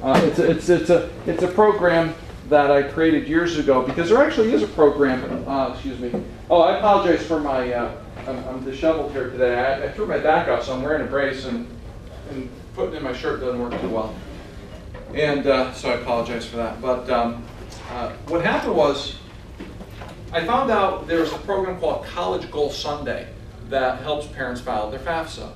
It's a program that I created years ago because there actually is a program. Excuse me. Oh, I apologize for my. I'm disheveled here today. I threw my back out, so I'm wearing a brace, and putting in my shirt doesn't work too well. And so I apologize for that. But what happened was, I found out there was a program called College Goal Sunday that helps parents file their FAFSA.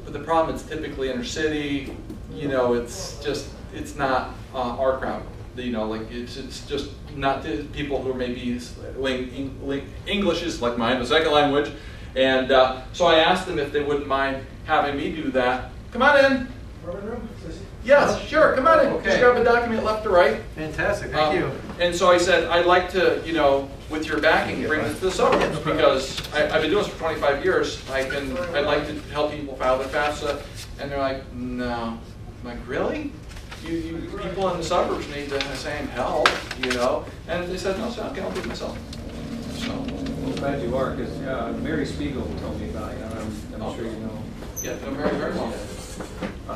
But the problem is typically inner city. You know, it's not our crowd. You know, like it's just not the people who are maybe English is like mine, the second language. And so I asked them if they wouldn't mind having me do that. Come on in. Yes, sure, come on in. Okay. Just grab a document left to right. Fantastic, thank you. And so I said, I'd like to, you know, with your backing, bring this to the suburbs because I've been doing this for 25 years. I'd like to help people file their FAFSA. And they're like, no. I'm like, really? You people in the suburbs need the same help, you know? And they said, no, so I can help it myself. So. I'm glad you are, because Mary Spiegel told me about you. I'm sure you know. Yeah, no, very, very well.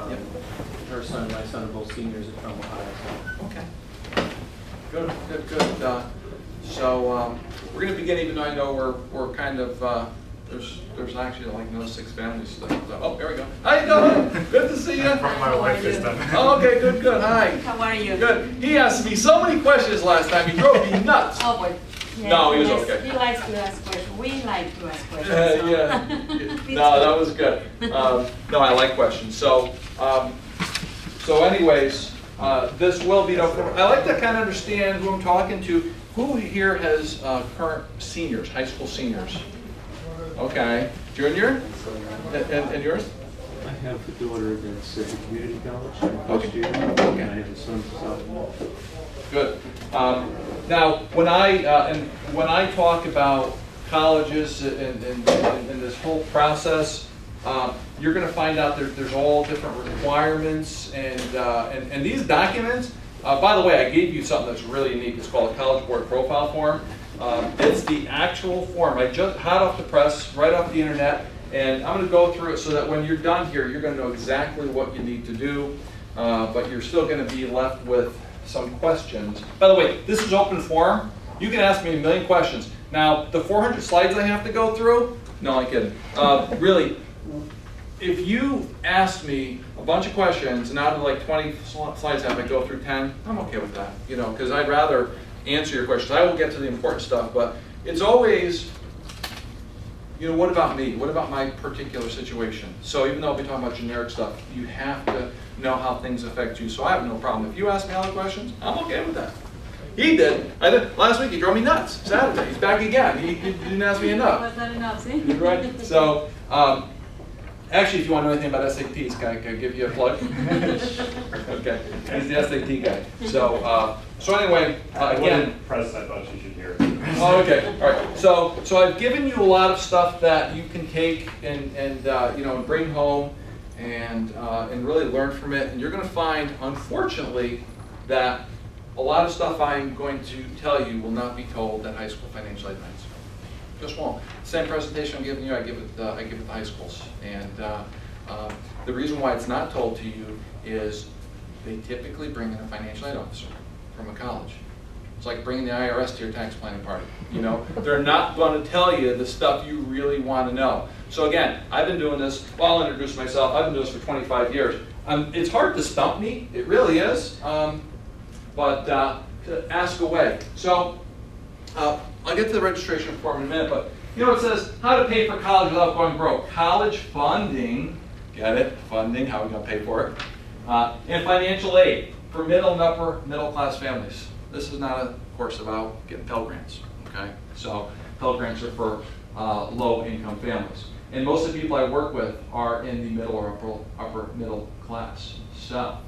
Yep. Her son and my son are both seniors at Trumbull High. So. Okay. Good, good, good. So we're going to begin, even though I know we're kind of, there's actually like no 6 families stuff. So, oh, there we go. How you doing? Good to see you. My wife is done. Oh, okay, good, good. Hi. How are you? Good. He asked me so many questions last time. He drove me nuts. Oh boy. Yes, No, he was yes, okay. He likes to ask questions. We like to ask questions. So. Yeah. No, that was good. No, I like questions. So, anyways, this will be. I like to kind of understand who I'm talking to. Who here has current seniors, high school seniors? Okay, junior, and yours? I have a daughter that's at the community college in Okay. first year, Okay. and I have a son who's sophomore. Good. Now, when I talk about colleges and this whole process, you're going to find out there's all different requirements and these documents. By the way, I gave you something that's really unique. It's called a College Board Profile Form. It's the actual form. I just hot off the press, right off the internet, and I'm going to go through it so that when you're done here, you're going to know exactly what you need to do, but you're still going to be left with some questions. By the way, this is open forum. You can ask me a million questions. Now, the 400 slides I have to go through, no, I'm kidding. Really, if you ask me a bunch of questions and out of like 20 slides have I go through 10, I'm okay with that, you know, because I'd rather answer your questions. I will get to the important stuff, but it's always, you know, what about me? What about my particular situation? So even though I'll be talking about generic stuff, you have to know how things affect you. So I have no problem. If you ask me all the questions, I'm okay with that. He did. I did. Last week he drove me nuts. Saturday. He's back again. He didn't ask me enough. Was that enough, see? Right? So, actually, if you want to know anything about SATs, can I give you a plug? Okay. He's the SAT guy. So anyway, again. Press, I thought you should hear it. Oh, okay. All right. So I've given you a lot of stuff that you can take and you know, bring home and really learn from it. And you're going to find, unfortunately, that a lot of stuff I'm going to tell you will not be told at high school financial aid nights. Just won't. Same presentation I'm giving you, I give it to high schools. And the reason why it's not told to you is they typically bring in a financial aid officer from a college. It's like bringing the IRS to your tax planning party. You know, they're not going to tell you the stuff you really want to know. So again, I've been doing this. Well, I'll introduce myself. I've been doing this for 25 years. It's hard to stump me. It really is. But ask away. So I'll get to the registration form in a minute. But you know, it says how to pay for college without going broke. College funding. Get it? Funding. How are we going to pay for it? And financial aid for middle and upper middle class families. This is not a course about getting Pell Grants, okay? So Pell Grants are for low income families. And most of the people I work with are in the middle or upper middle class. So,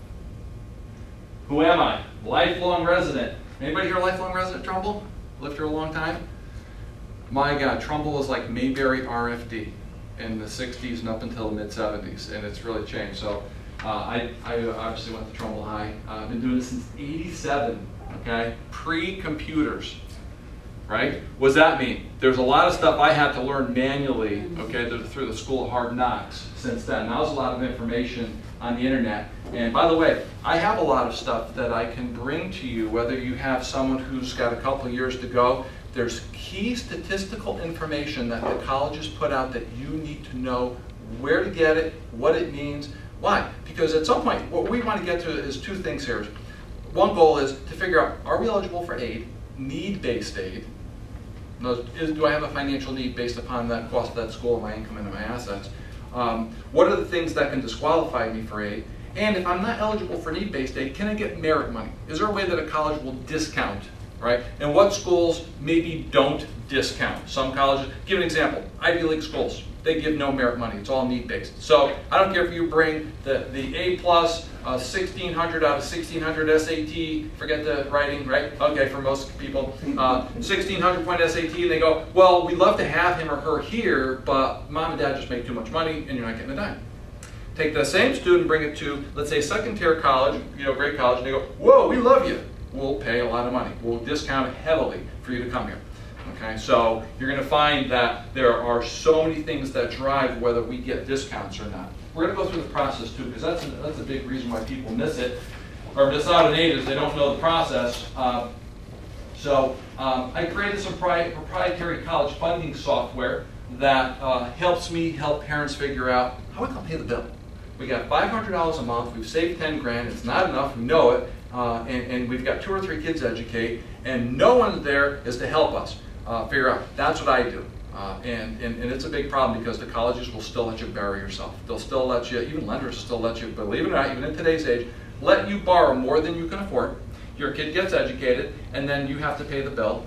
who am I? Lifelong resident. Anybody here a lifelong resident, Trumbull? Lived here a long time? My God, Trumbull was like Mayberry RFD in the 60s and up until the mid 70s, and it's really changed. So I obviously went to Trumbull High. I've been doing this since '87. Okay, pre-computers, right? What does that mean? There's a lot of stuff I had to learn manually, okay, through the School of Hard Knocks since then. Now there's a lot of information on the internet. And by the way, I have a lot of stuff that I can bring to you, whether you have someone who's got a couple of years to go. There's key statistical information that the colleges put out that you need to know where to get it, what it means. Why? Because at some point, what we want to get to is two things here. One goal is to figure out, are we eligible for aid, need-based aid? Do I have a financial need based upon that cost of that school, my income, and my assets? What are the things that can disqualify me for aid? And if I'm not eligible for need-based aid, can I get merit money? Is there a way that a college will discount, right? And what schools maybe don't discount? Some colleges, give an example, Ivy League schools, they give no merit money, it's all need-based. So I don't care if you bring the A+, 1600 out of 1600 SAT, forget the writing, right? Okay, for most people, 1600 point SAT, and they go, well, we'd love to have him or her here, but mom and dad just make too much money, and you're not getting a dime. Take the same student, bring it to, let's say, second-tier college, great college, and they go, whoa, we love you. We'll pay a lot of money. We'll discount heavily for you to come here. Okay, so you're going to find that there are so many things that drive whether we get discounts or not. We're going to go through the process too, because that's a big reason why people miss it, or miss out on aid, is they don't know the process. I created some proprietary college funding software that helps me help parents figure out how we can pay the bill. We got $500 a month, we've saved 10 grand, it's not enough, we know it, and we've got 2 or 3 kids to educate, and no one there is to help us figure out. That's what I do. And it's a big problem because the colleges will still let you borrow yourself. They'll still let you, even lenders will still let you, believe it or not, even in today's age, let you borrow more than you can afford. Your kid gets educated, and then you have to pay the bill.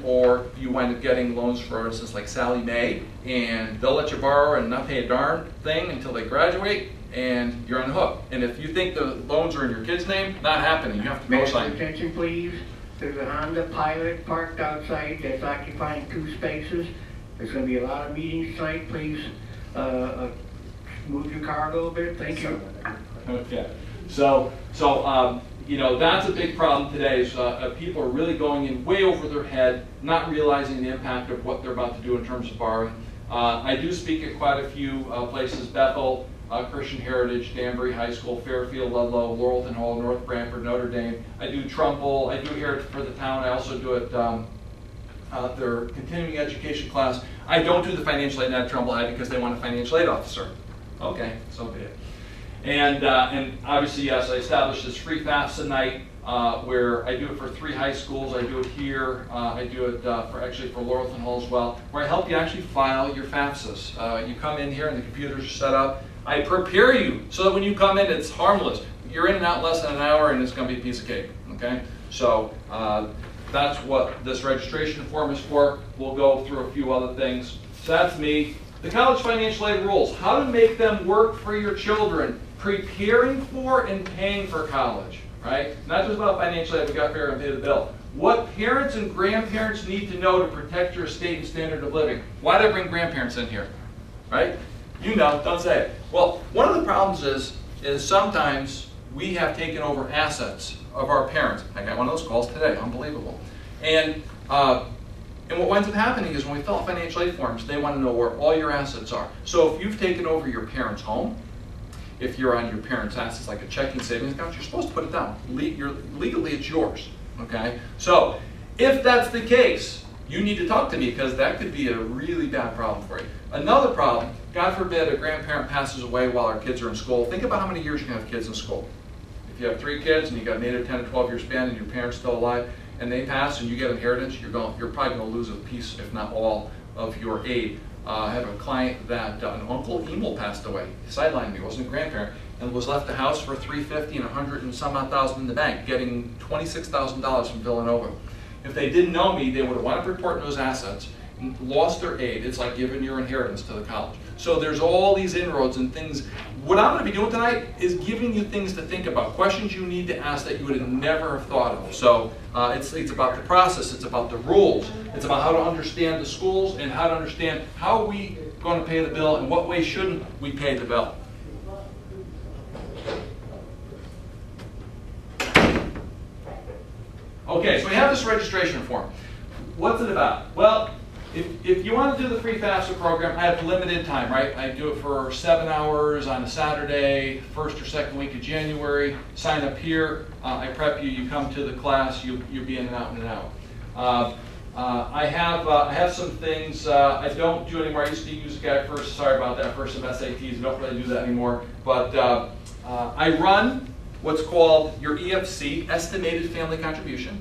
Or you wind up getting loans, for instance, like Sallie Mae, and they'll let you borrow and not pay a darn thing until they graduate, and you're on the hook. And if you think the loans are in your kid's name, not happening. You have to May I co-sign. have attention, please? There's a Honda Pilot parked outside that's occupying 2 spaces. There's going to be a lot of meetings tonight. Please move your car a little bit. Thank you. Okay. So that's a big problem today. Is, people are really going in way over their head, not realizing the impact of what they're about to do in terms of borrowing. I do speak at quite a few places: Bethel, Christian Heritage, Danbury High School, Fairfield, Ludlow, Laurelton Hall, North Branford, Notre Dame. I do Trumbull. I do here for the town. I also do it their continuing education class. I don't do the financial aid at Trumbull High because they want a financial aid officer. Okay, so be it. And obviously, yes, I established this free FAFSA night where I do it for 3 high schools. I do it here. I do it for Laurelton Hall as well, where I help you actually file your FAFSAs. You come in here and the computers are set up. I prepare you so that when you come in, it's harmless. You're in and out less than an hour, and it's going to be a piece of cake. Okay, so that's what this registration form is for. We'll go through a few other things. So that's me. The college financial aid rules: how to make them work for your children, preparing for and paying for college. Right? Not just about financial aid. We got to figure out and pay the bill. What parents and grandparents need to know to protect your estate and standard of living. Why did I bring grandparents in here? Right? You know, don't say it. Well, one of the problems is sometimes we have taken over assets of our parents. I got one of those calls today, unbelievable. And what winds up happening is when we fill out financial aid forms, they want to know where all your assets are. So if you've taken over your parents' home, if you're on your parents' assets like a checking savings account, you're supposed to put it down. Legally, it's yours. Okay? So if that's the case, you need to talk to me because that could be a really bad problem for you. Another problem, God forbid a grandparent passes away while our kids are in school. Think about how many years you can have kids in school. If you have 3 kids and you got an 8 or 10 or 12 year span and your parents still alive and they pass and you get inheritance, you're probably going to lose a piece, if not all, of your aid. I have a client that an uncle Emil passed away, sidelined me, wasn't a grandparent, and was left the house for $350 and $100 and some odd thousand in the bank, getting $26,000 from Villanova. If they didn't know me, they would have wound up reporting those assets, lost their aid. It's like giving your inheritance to the college. So there's all these inroads and things. What I'm going to be doing tonight is giving you things to think about, questions you need to ask that you would have never have thought of. So it's about the process, it's about the rules, it's about how to understand the schools and how to understand how we going to pay the bill and what way shouldn't we pay the bill. Okay, so we have this registration form. What's it about? Well, if you want to do the free FAFSA program, I have limited time, right? I do it for 7 hours on a Saturday, first or second week of January. Sign up here. I prep you. You come to the class. You'll be in and out and out. I have some things I don't do anymore. I used to use a guy first. Sorry about that. For some SATs, I don't really do that anymore. But I run what's called your EFC, Estimated Family Contribution.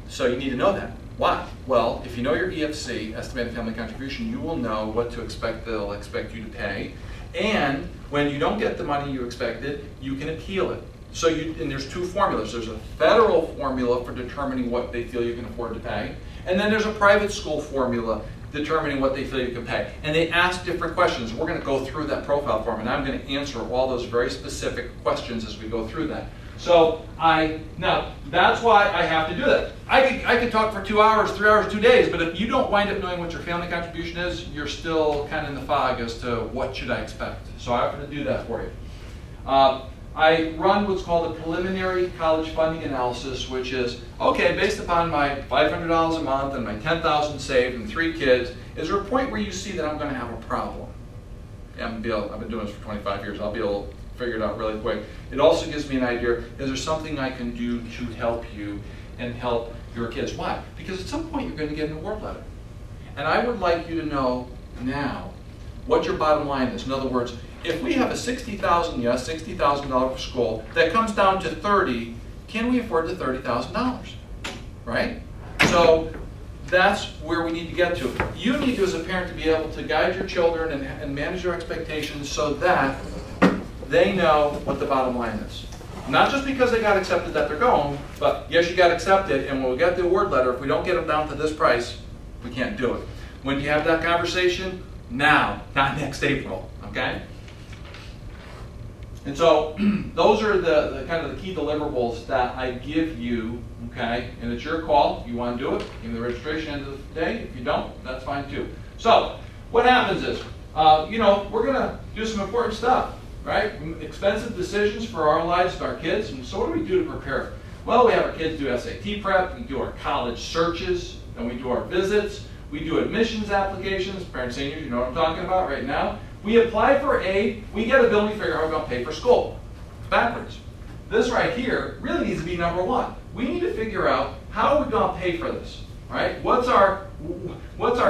So you need to know that. Why? Well, if you know your EFC, Estimated Family Contribution, you will know what to expect they'll expect you to pay. And when you don't get the money you expected, you can appeal it. So and there's two formulas. There's a federal formula for determining what they feel you can afford to pay. And then there's a private school formula determining what they feel you can pay. And they ask different questions. We're going to go through that profile form, and I'm going to answer all those very specific questions as we go through that. So now that's why I have to do that. I could talk for 2 hours, 3 hours, 2 days, but if you don't wind up knowing what your family contribution is, you're still kind of in the fog as to what should I expect. So I have to do that for you. I run what's called a preliminary college funding analysis, which is, okay, based upon my $500 a month and my $10,000 saved and 3 kids, is there a point where you see that I'm going to have a problem? I've been doing this for 25 years. I'll be able to figure it out really quick. It also gives me an idea, is there something I can do to help you and help your kids? Why? Because at some point you're going to get an award letter. And I would like you to know now what your bottom line is. In other words, if we have a $60,000 for school that comes down to 30, can we afford the $30,000? Right? So that's where we need to get to. You need to, as a parent, to be able to guide your children and manage their expectations so that they know what the bottom line is. Not just because they got accepted that they're going, but yes, you got accepted, and when we get the award letter, if we don't get them down to this price, we can't do it. When do you have that conversation? Now, not next April, okay? And so those are the kind of the key deliverables that I give you, okay? And it's your call. If you want to do it, give me the registration end of the day. If you don't, that's fine too. So what happens is, we're going to do some important stuff, right? Expensive decisions for our lives, our kids. And so what do we do to prepare? Well, we have our kids do SAT prep. We do our college searches. And we do our visits. We do admissions applications. Parents, seniors, you know what I'm talking about right now. We apply for aid, we get a bill, and we figure out how we're going to pay for school. It's backwards. This right here really needs to be number one. We need to figure out how are we going to pay for this, right? What's our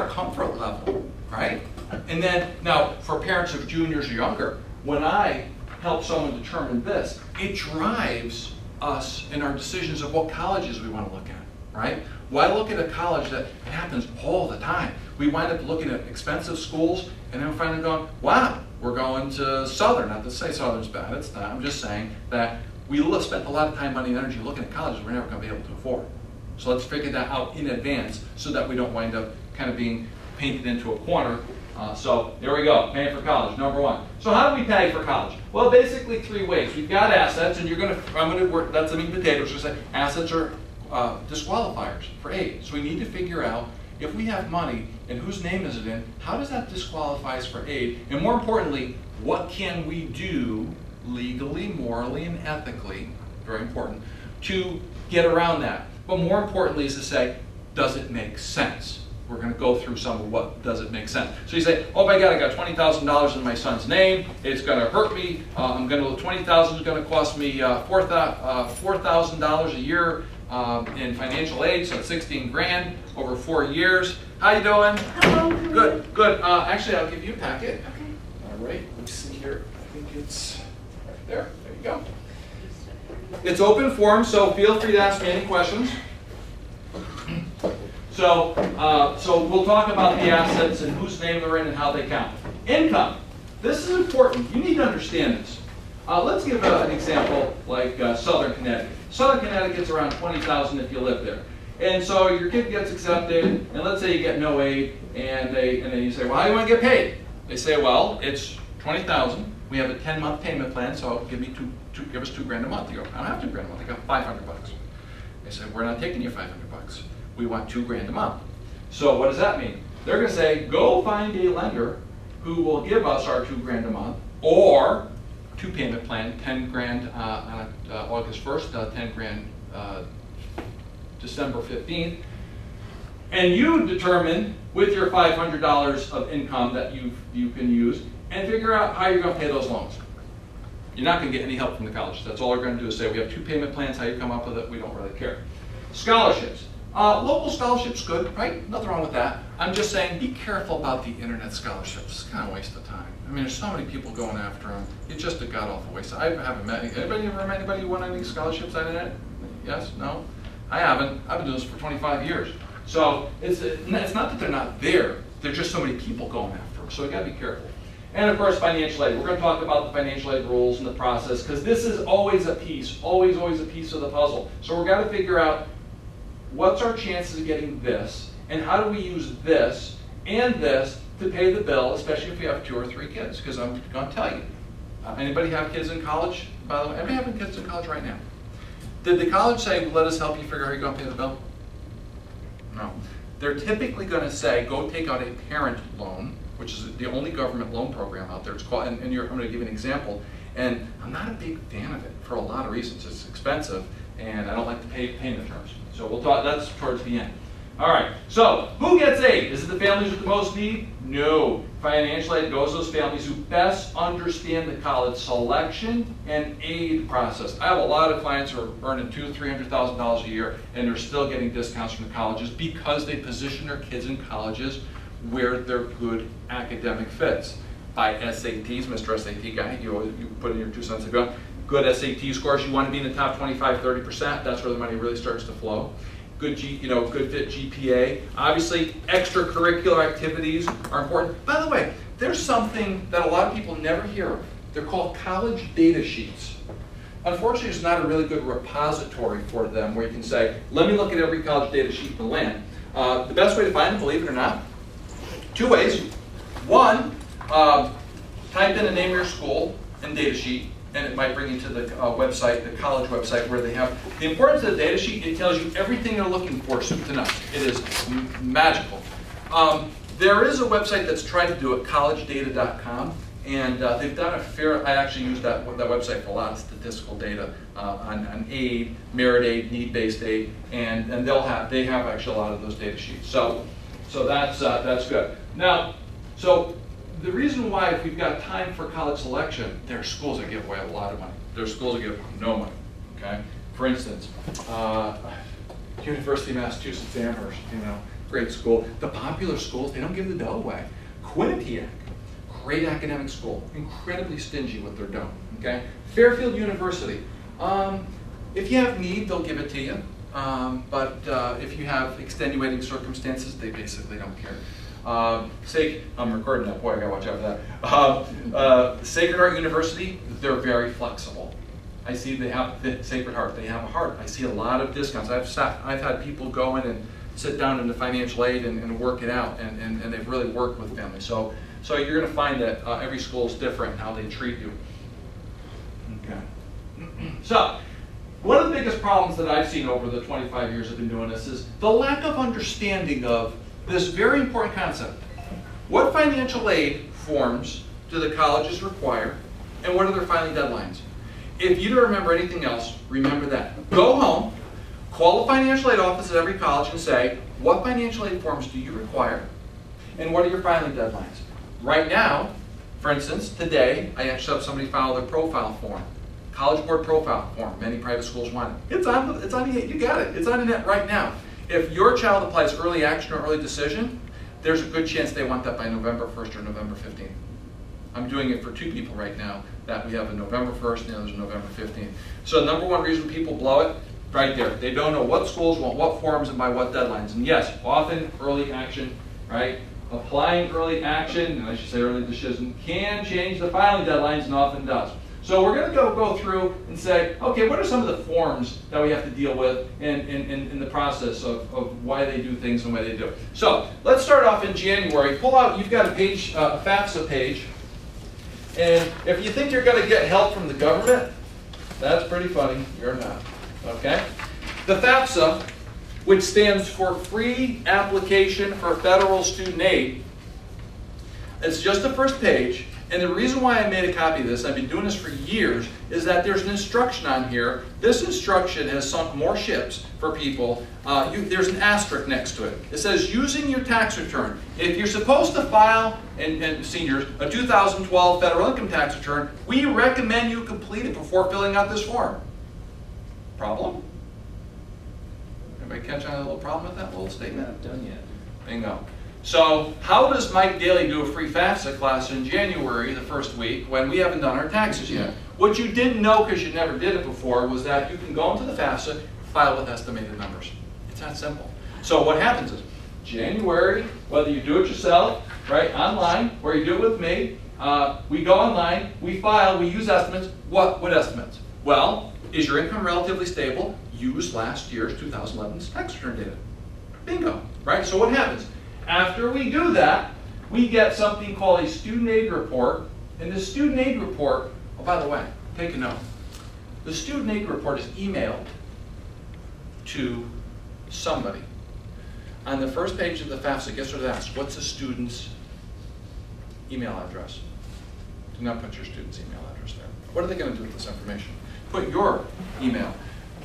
comfort level, right? And then, now, for parents of juniors or younger, when I help someone determine this, it drives us in our decisions of what colleges we want to look at, right? Why look at a college that happens all the time? We wind up looking at expensive schools, and then we're finally going, wow, we're going to Southern. Not to say Southern's bad, it's not. I'm just saying that we spent a lot of time, money, and energy looking at colleges we're never going to be able to afford. So let's figure that out in advance so that we don't wind up kind of being painted into a corner. So there we go, paying for college, number one. So how do we pay for college? Well, basically 3 ways. We've got assets, and I'm going to work, that's the meat and potatoes. We're saying assets are disqualifiers for aid. So we need to figure out if we have money and whose name is it in, how does that disqualify us for aid? And more importantly, what can we do legally, morally, and ethically, very important, to get around that? But more importantly is to say, does it make sense? We're going to go through some of what does it make sense. So you say, oh my God, I got $20,000 in my son's name. It's going to hurt me. $20,000 is going to cost me $4,000 a year in financial aid, so it's 16 grand over 4 years. How you doing? Hello. Good, good. Actually, I'll give you a packet. Okay. All right, let's see here. I think it's right there. There you go. It's open forum, so feel free to ask me any questions. So we'll talk about the assets and whose name they're in and how they count. Income. This is important. You need to understand this. Let's give an example like Southern Connecticut. Southern Connecticut's around $20,000 if you live there. And so your kid gets accepted, and let's say you get no aid, and then you say, well, how do you want to get paid? They say, well, it's $20,000. We have a 10-month payment plan, so give us $2 grand a month. You go, I don't have $2 grand a month. I got $500. They say, we're not taking your $500. We want $2 grand a month. So what does that mean? They're going to say, go find a lender who will give us our $2 grand a month, or 2 payment plan, 10 grand on August 1st, 10 grand December 15th. And you determine with your $500 of income that you can use and figure out how you're going to pay those loans. You're not going to get any help from the colleges. That's all they're going to do is say, we have 2 payment plans, how you come up with it, we don't really care. Scholarships. Local scholarships, good, right? Nothing wrong with that. I'm just saying, be careful about the internet scholarships. It's kind of a waste of time. I mean, there's so many people going after them. It's just a god-awful waste. I haven't met anybody ever met anybody who won any scholarships on the internet? Yes? No? I haven't. I've been doing this for 25 years. So it's not that they're not there. There's just so many people going after them. So we got to be careful. And of course, financial aid. We're going to talk about the financial aid rules and the process because this is always a piece, always a piece of the puzzle. So we're got to figure out what's our chances of getting this, and how do we use this and this to pay the bill, especially if you have 2 or 3 kids. Because I'm going to tell you, anybody have kids in college? By the way, anybody having kids in college right now? Did the college say, let us help you figure out how you're going to pay the bill? No. They're typically going to say, go take out a parent loan, which is the only government loan program out there. It's called, and I'm going to give you an example. And I'm not a big fan of it for a lot of reasons. It's expensive, and I don't like the payment terms. So we'll talk, that's towards the end. All right, so who gets aid? Is it the families with the most need? No. Financial aid goes to those families who best understand the college selection and aid process. I have a lot of clients who are earning $200,000 to $300,000 a year, and they're still getting discounts from the colleges because they position their kids in colleges where they're good academic fits. By SATs, Mr. SAT guy, you put in your 2 cents a go. Good SAT scores, you want to be in the top 25, 30%. That's where the money really starts to flow. Good good fit GPA. Obviously, extracurricular activities are important. By the way, there's something that a lot of people never hear of. They're called college data sheets. Unfortunately, it's not a really good repository for them where you can say, let me look at every college data sheet in the land. The best way to find it, believe it or not, 2 ways. One, type in the name of your school and data sheet, and it might bring you to the website, the college website, where they have the importance of the data sheet. It tells you everything they're looking for, soup to nuts. It is magical. There is a website that's tried to do it, collegedata.com, and they've done a fair. I actually use that website for a lot of statistical data on aid, merit aid, need-based aid, and they have actually a lot of those data sheets. So that's good. Now, so. The reason why, if we've got time for college selection, there are schools that give away a lot of money. There are schools that give no money. Okay. For instance, University of Massachusetts Amherst, great school. The popular schools, they don't give the dough away. Quinnipiac, great academic school, incredibly stingy with their dough. Okay. Fairfield University, if you have need, they'll give it to you. But if you have extenuating circumstances, they basically don't care. I'm recording now, boy, I gotta watch out for that. Sacred Heart University, they're very flexible. I see they have the Sacred Heart, they have a heart. I see a lot of discounts. I've had people go in and sit down in the financial aid and work it out, and they've really worked with families. So you're gonna find that every school is different in how they treat you. Okay. So, one of the biggest problems that I've seen over the 25 years I've been doing this is the lack of understanding of this very important concept. What financial aid forms do the colleges require, and what are their filing deadlines? If you don't remember anything else, remember that. Go home, call the financial aid office at every college and say, what financial aid forms do you require, and what are your filing deadlines? Right now, for instance, today, I actually have somebody file their profile form. College Board profile form. Many private schools want it. It's on the, you got it. It's on the net right now. If your child applies early action or early decision, there's a good chance they want that by November 1st or November 15th. I'm doing it for 2 people right now that we have a November 1st and the other's a November 15th. So the number 1 reason people blow it, right there. They don't know what schools want what forms and by what deadlines. And yes, often early action, right? Applying early action, and I should say early decision, can change the filing deadlines and often does. So we're going to go through and say, okay, what are some of the forms that we have to deal with in the process of why they do things and why they do it. So let's start off in January. Pull out, you've got a page, a FAFSA page. And if you think you're going to get help from the government, that's pretty funny. You're not. Okay? The FAFSA, which stands for Free Application for Federal Student Aid, it's just the first page. And the reason why I made a copy of this, I've been doing this for years, is that there's an instruction on here. This instruction has sunk more ships for people. There's an asterisk next to it. It says, using your tax return. If you're supposed to file, and seniors, a 2012 federal income tax return, we recommend you complete it before filling out this form. Problem? Everybody catch on a little problem with that little statement? Not done yet. Bingo. So how does Mike Daly do a free FAFSA class in January, the first week, when we haven't done our taxes yet? What you didn't know because you never did it before was that you can go into the FAFSA, file with estimated numbers. It's that simple. So what happens is, January, whether you do it yourself, right, online, or you do it with me, we go online, we file, we use estimates. What estimates? Well, is your income relatively stable? Use last year's 2011 tax return data. Bingo, right? So what happens? After we do that, we get something called a student aid report. And the student aid report, oh, by the way, take a note. The student aid report is emailed to somebody. On the first page of the FAFSA, guess what it asks? What's the student's email address? Do not put your student's email address there. What are they going to do with this information? Put your email.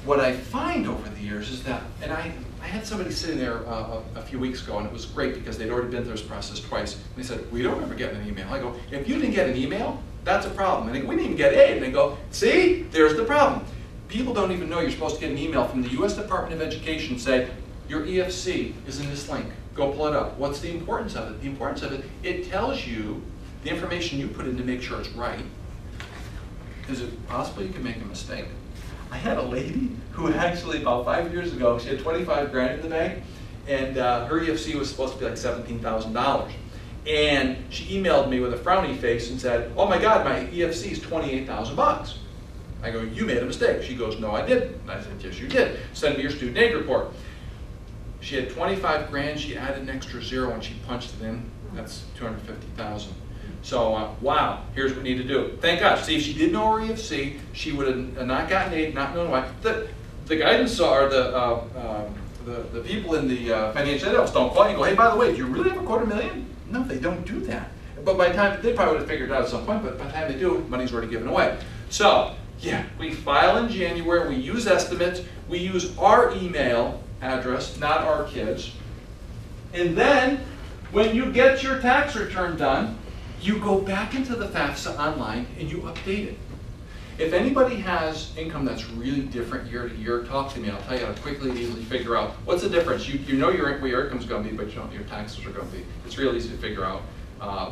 What I find over the years is that, and I had somebody sitting there a few weeks ago, and it was great because they'd already been through this process twice. And they said, we don't ever get an email. I go, if you didn't get an email, that's a problem. And they go, we didn't even get aid. And they go, see, there's the problem. People don't even know you're supposed to get an email from the U.S. Department of Education say, your EFC is in this link. Go pull it up. What's the importance of it? The importance of it, it tells you the information you put in to make sure it's right. Is it possible you can make a mistake? I had a lady who actually, about 5 years ago, she had 25 grand in the bank, and her EFC was supposed to be like $17,000. And she emailed me with a frowny face and said, oh my God, my EFC is 28,000 bucks. I go, you made a mistake. She goes, no, I didn't. And I said, yes, you did. Send me your student aid report. She had 25 grand, she added an extra zero and she punched it in. That's 250,000. So, wow, here's what we need to do. Thank God. See, if she did know her EFC, she would have not gotten aid, not known why. The guidance or the people in the financial aid office don't call you and go, hey, by the way, do you really have $250,000? No, they don't do that. But by the time, they probably would have figured it out at some point, but by the time they do, money's already given away. So, yeah, we file in January, we use estimates, we use our email address, not our kids. And then, when you get your tax return done, you go back into the FAFSA online and you update it. If anybody has income that's really different year to year, talk to me. I'll tell you how to quickly and easily figure out what's the difference. You know where your income's going to be, but you don't know what your taxes are going to be. It's real easy to figure out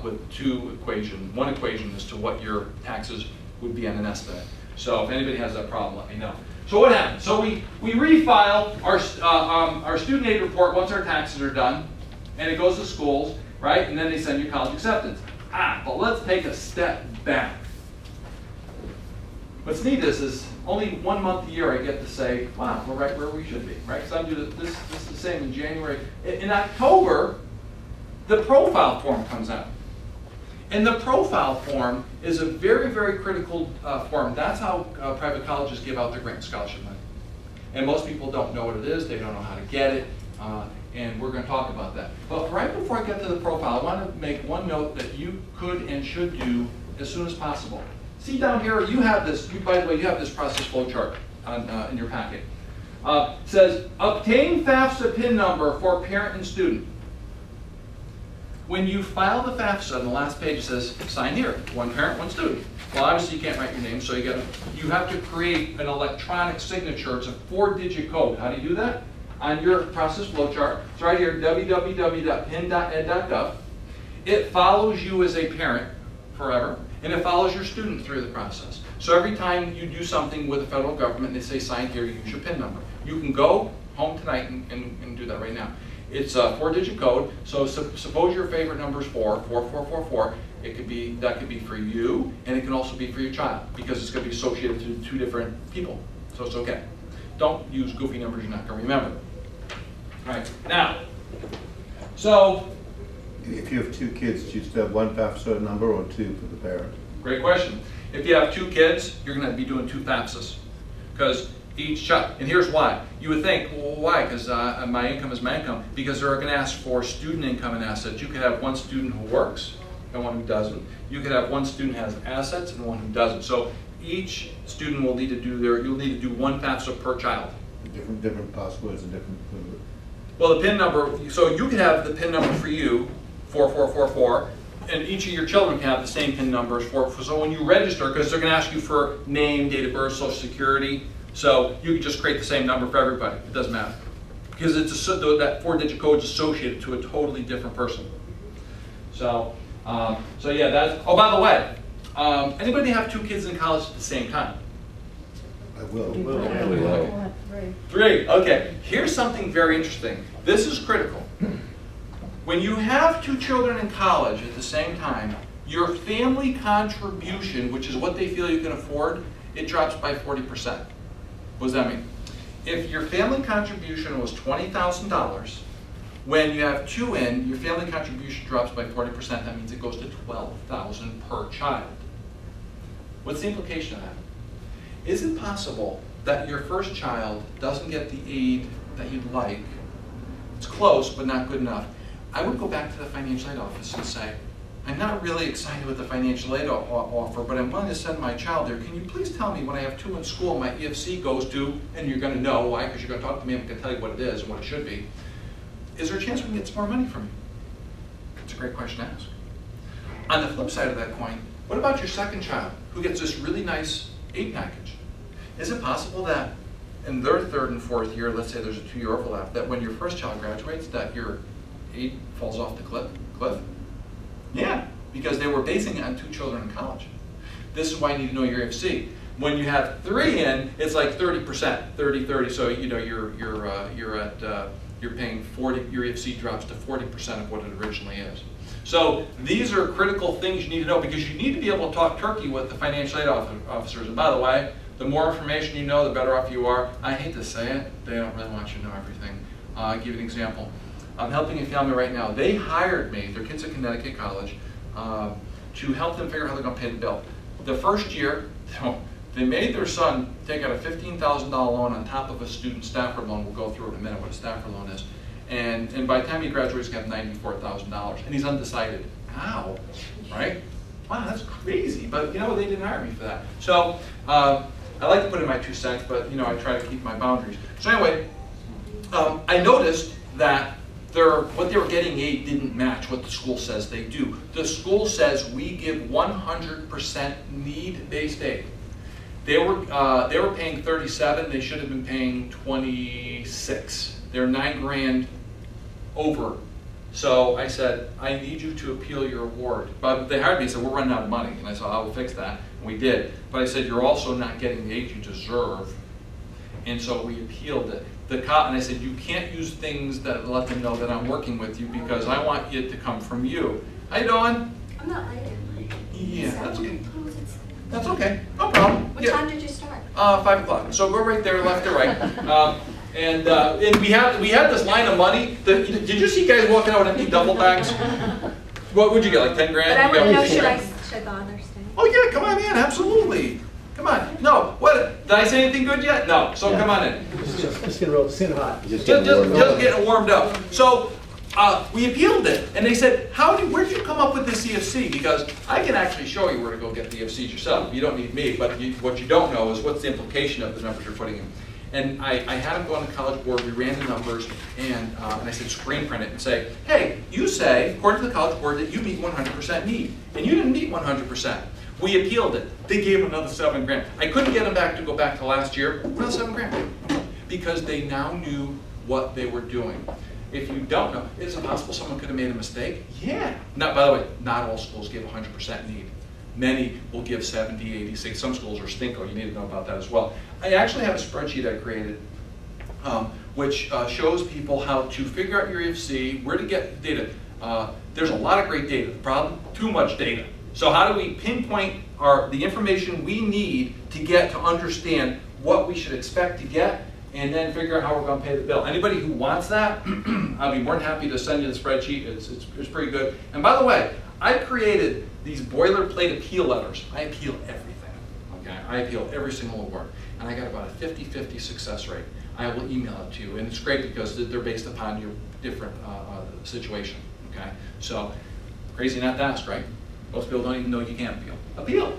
with one equation as to what your taxes would be on an estimate. So if anybody has that problem, let me know. So what happens? So we refile our student aid report once our taxes are done, and it goes to schools, right? And then they send you college acceptance. But let's take a step back. What's neat is only 1 month a year I get to say, wow, we're right where we should be, right? Because I'm doing this is the same in January. In October, the profile form comes out. And the profile form is a very, very critical form. That's how private colleges give out their grant scholarship money. And most people don't know what it is, they don't know how to get it, and we're going to talk about that. But right before I get to the profile, I want to make one note that you could and should do as soon as possible. See down here, you have this, by the way, you have this process flow chart in your packet. It says, obtain FAFSA PIN number for parent and student. When you file the FAFSA, on the last page it says, sign here, one parent, one student. Well, obviously you can't write your name, so you have to create an electronic signature. It's a 4-digit code. How do you do that? On your process flow chart, it's right here, www.pin.ed.gov. It follows you as a parent forever, and it follows your student through the process. So every time you do something with the federal government, they say sign here, use your PIN number. You can go home tonight and do that right now. It's a 4-digit code, so suppose your favorite number is 4444. That could be for you, and it can also be for your child, because it's going to be associated to 2 different people, so it's okay. Don't use goofy numbers you're not going to remember. All right, now, so... If you have 2 kids, do you still have one FAFSA number or 2 for the parent? Great question. If you have 2 kids, you're going to be doing 2 FAFSAs, because each child, and here's why. You would think, well, why? Because my income is my income. Because they're going to ask for student income and assets. You could have one student who works and one who doesn't. You could have one student has assets and one who doesn't. So each student will need to do you'll need to do one FAFSA per child. Different passwords and different. Well, the PIN number, so you can have the PIN number for you, 4444, and each of your children can have the same PIN numbers so when you register, because they're going to ask you for name, date of birth, social security, so you can just create the same number for everybody. It doesn't matter. Because that 4-digit code is associated to a totally different person. So yeah, that's, oh, by the way, anybody have 2 kids in college at the same time? I will. Three, okay. Here's something very interesting. This is critical. When you have 2 children in college at the same time, your family contribution, which is what they feel you can afford, it drops by 40%. What does that mean? If your family contribution was $20,000, when you have 2 in, your family contribution drops by 40%. That means it goes to $12,000 per child. What's the implication of that? Is it possible that your first child doesn't get the aid that you'd like? It's close, but not good enough. I would go back to the financial aid office and say, I'm not really excited with the financial aid offer, but I'm willing to send my child there. Can you please tell me when I have 2 in school, my EFC goes to, and you're going to know why, because you're going to talk to me, I'm going to tell you what it is and what it should be. Is there a chance we can get some more money from you? It's a great question to ask. On the flip side of that coin, what about your second child who gets this really nice aid package? Is it possible that in their 3rd and 4th year, let's say there's a 2-year overlap, that when your first child graduates, that your aid falls off the cliff? Yeah, because they were basing it on 2 children in college. This is why you need to know your EFC. When you have 3 in, it's like 30%, 30-30. So you know you're paying 40. Your EFC drops to 40% of what it originally is. So these are critical things you need to know because you need to be able to talk turkey with the financial aid officers. And by the way, the more information you know, the better off you are. I hate to say it, they don't really want you to know everything. I'll give you an example. I'm helping a family right now. They hired me, their kid's at Connecticut College, to help them figure out how they're going to pay the bill. The first year, they made their son take out a $15,000 loan on top of a student Stafford loan. We'll go through in a minute what a Stafford loan is. And by the time he graduates, he's got $94,000. And he's undecided. How? Right? Wow, that's crazy. But you know, they didn't hire me for that. So I like to put in my 2 cents, but you know, I try to keep my boundaries. So anyway, I noticed that what they were getting aid didn't match what the school says they do. The school says we give 100% need-based aid. They were paying 37. They should have been paying 26. They're $9,000 over. So I said, I need you to appeal your award. But they hired me and said, we're running out of money. And I said, I will fix that. And we did. But I said, you're also not getting the aid you deserve. And so we appealed it. And I said, you can't use things that let them know that I'm working with you because I want it to come from you. How you doing? I'm not late. Yeah, that's okay. That's okay. No problem. What time did you start? 5 o'clock. So go right there, left to right. And we had this line of money. Did you see guys walking out with empty duffel bags? What would you get, like 10 grand? But I want to know, should the honors stay? Oh yeah, come on in, absolutely. Come on. No, what? Did I say anything good yet? No. So come on in. Just getting real, skin hot. Just getting warmed up. So we appealed it, and they said, where did you come up with this EFC? Because I can actually show you where to go get the EFCs yourself. You don't need me, but what you don't know is what's the implication of the numbers you're putting in. And I had them go on the College Board, we ran the numbers, and I said screen print it and say, hey, you say, according to the College Board, that you meet 100% need. And you didn't meet 100%. We appealed it. They gave another $7,000. I couldn't get them back to go back to last year, another $7,000. Because they now knew what they were doing. If you don't know, is it possible someone could have made a mistake? Yeah. By the way, not all schools give 100% need. Many will give 70, 80, 60. Some schools are stinko. You need to know about that as well. I actually have a spreadsheet I created which shows people how to figure out your EFC, where to get data. There's a lot of great data. The problem? Too much data. So how do we pinpoint the information we need to get to understand what we should expect to get and then figure out how we're going to pay the bill? Anybody who wants that, I'll be more than happy to send you the spreadsheet. It's pretty good. And by the way, I created these boilerplate appeal letters. I appeal everything. Okay, I appeal every single award. And I got about a 50-50 success rate. I will email it to you. And it's great because they're based upon your different situation. Okay, so crazy not to ask, right? Most people don't even know you can appeal. Appeal.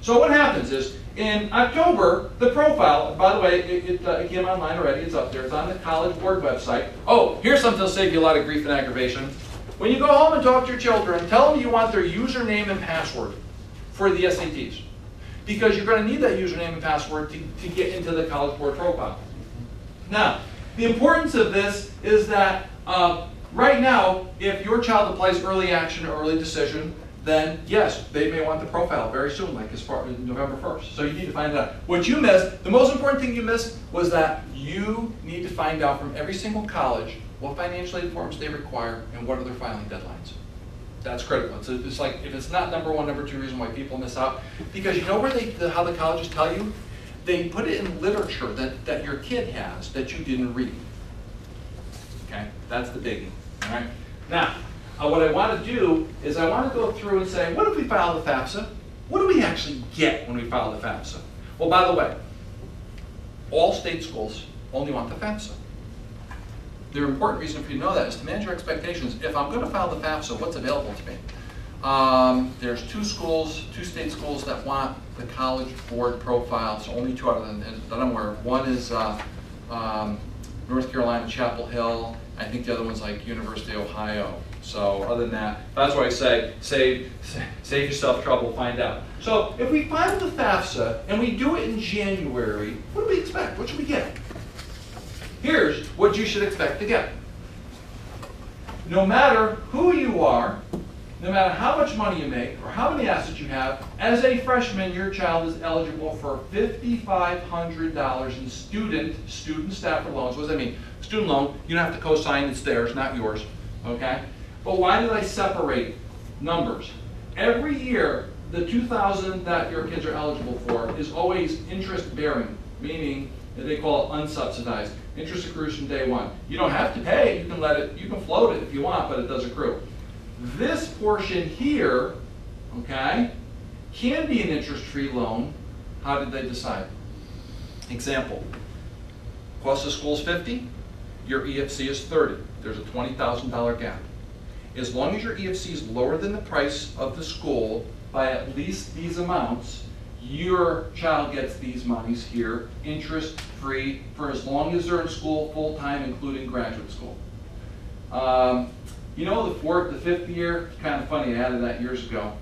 So what happens is, in October, the profile, by the way, it came online already, it's up there, it's on the College Board website. Oh, here's something that'll save you a lot of grief and aggravation. When you go home and talk to your children, tell them you want their username and password for the SATs. Because you're going to need that username and password to get into the College Board profile. Now, the importance of this is that right now, if your child applies early action or early decision, then yes, they may want the profile very soon, like as far as November 1st. So you need to find out. What you missed, the most important thing you missed was that you need to find out from every single college what financial aid forms they require and what are their filing deadlines. That's critical. It's like, if it's not number one, number two reason why people miss out, because you know where how the colleges tell you? They put it in literature that your kid has that you didn't read. Okay, that's the biggie, all right? Now, what I want to do is I want to go through and say, what if we file the FAFSA? What do we actually get when we file the FAFSA? Well, by the way, all state schools only want the FAFSA. The important reason for you to know that is to manage your expectations. If I'm going to file the FAFSA, what's available to me? There's two state schools that want the College Board profile, so only two out of them that I'm aware of. One is North Carolina, Chapel Hill. I think the other one's like University of Ohio. So other than that, that's why I say, save yourself trouble, find out. So if we file the FAFSA and we do it in January, what do we expect? What should we get? Here's what you should expect to get. No matter who you are, no matter how much money you make or how many assets you have, as a freshman, your child is eligible for $5,500 in student Stafford loans. What does that mean? Student loan, you don't have to co-sign, it's theirs, not yours, okay? But why did I separate numbers? Every year, the $2,000 that your kids are eligible for is always interest bearing, meaning that they call it unsubsidized. Interest accrues from day one. You don't have to pay, you can float it if you want, but it does accrue. This portion here, okay, can be an interest-free loan. How did they decide? Example, cost of school is $50, your EFC is $30. There's a $20,000 gap. As long as your EFC is lower than the price of the school by at least these amounts, your child gets these monies here, interest-free, for as long as they're in school full-time, including graduate school. You know, the fifth year, it's kind of funny, I added that years ago.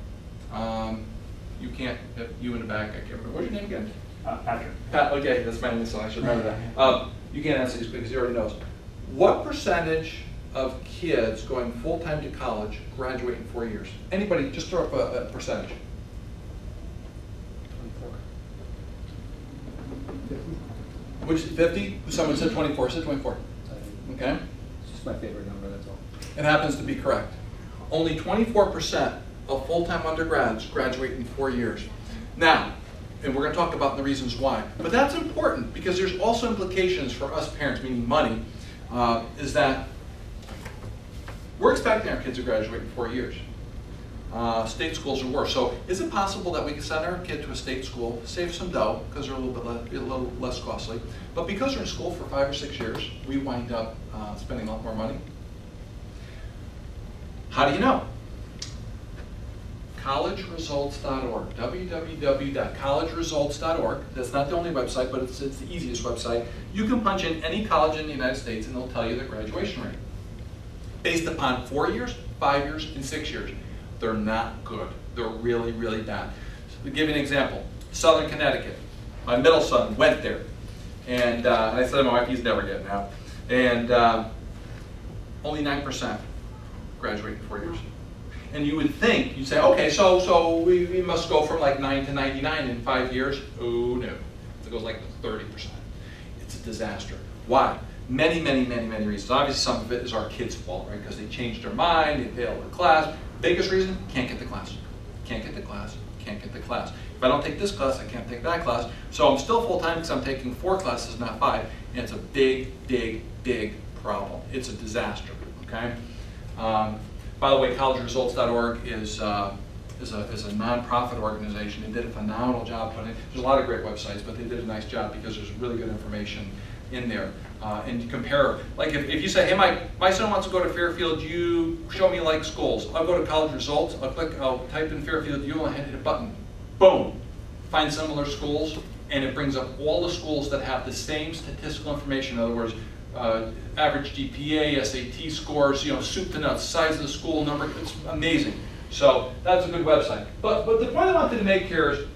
You can't, you in the back, I can't remember. What's your name again? Patrick. Pat, okay, that's my only son, I should remember that. You can't answer these because he already knows. What percentage of kids going full-time to college graduate in 4 years? Anybody, just throw up a percentage. 24. Which, 50? Someone said 24, said 24. Okay? It's just my favorite number, that's all. It happens to be correct. Only 24% of full-time undergrads graduate in 4 years. Now, and we're going to talk about the reasons why, but that's important because there's also implications for us parents, meaning money, is that we're expecting our kids to graduate in 4 years. State schools are worse. So is it possible that we can send our kid to a state school, save some dough because they're a little less costly, but because they're in school for 5 or 6 years, we wind up spending a lot more money? How do you know? collegeresults.org, www.collegeresults.org. That's not the only website, but it's the easiest website. You can punch in any college in the United States and it'll tell you their graduation rate. Based upon 4 years, 5 years, and 6 years. They're not good. They're really, really bad. So to give you an example, Southern Connecticut. My middle son went there. And I said to my wife, he's never getting out. And only 9% graduate in 4 years. And you would think, you'd say, okay, so we must go from like 9 to 99 in 5 years. Oh no, it goes like 30%. It's a disaster. Why? Many reasons. Obviously some of it is our kids' fault, right? Because they changed their mind, they failed the class. Biggest reason, can't get the class. Can't get the class, can't get the class. If I don't take this class, I can't take that class. So I'm still full-time because I'm taking 4 classes, not 5. And it's a big problem. It's a disaster, okay? By the way, collegeresults.org is a nonprofit organization. They did a phenomenal job putting it. There's a lot of great websites, but they did a nice job because there's really good information in there. And compare, like if you say, hey, my son wants to go to Fairfield, you show me like schools. I'll go to college results, I'll type in Fairfield, you only hit a button. Boom, find similar schools, and it brings up all the schools that have the same statistical information. In other words, average GPA, SAT scores, soup to nuts, size of the school number, it's amazing. So that's a good website. But the point I wanted to make here is,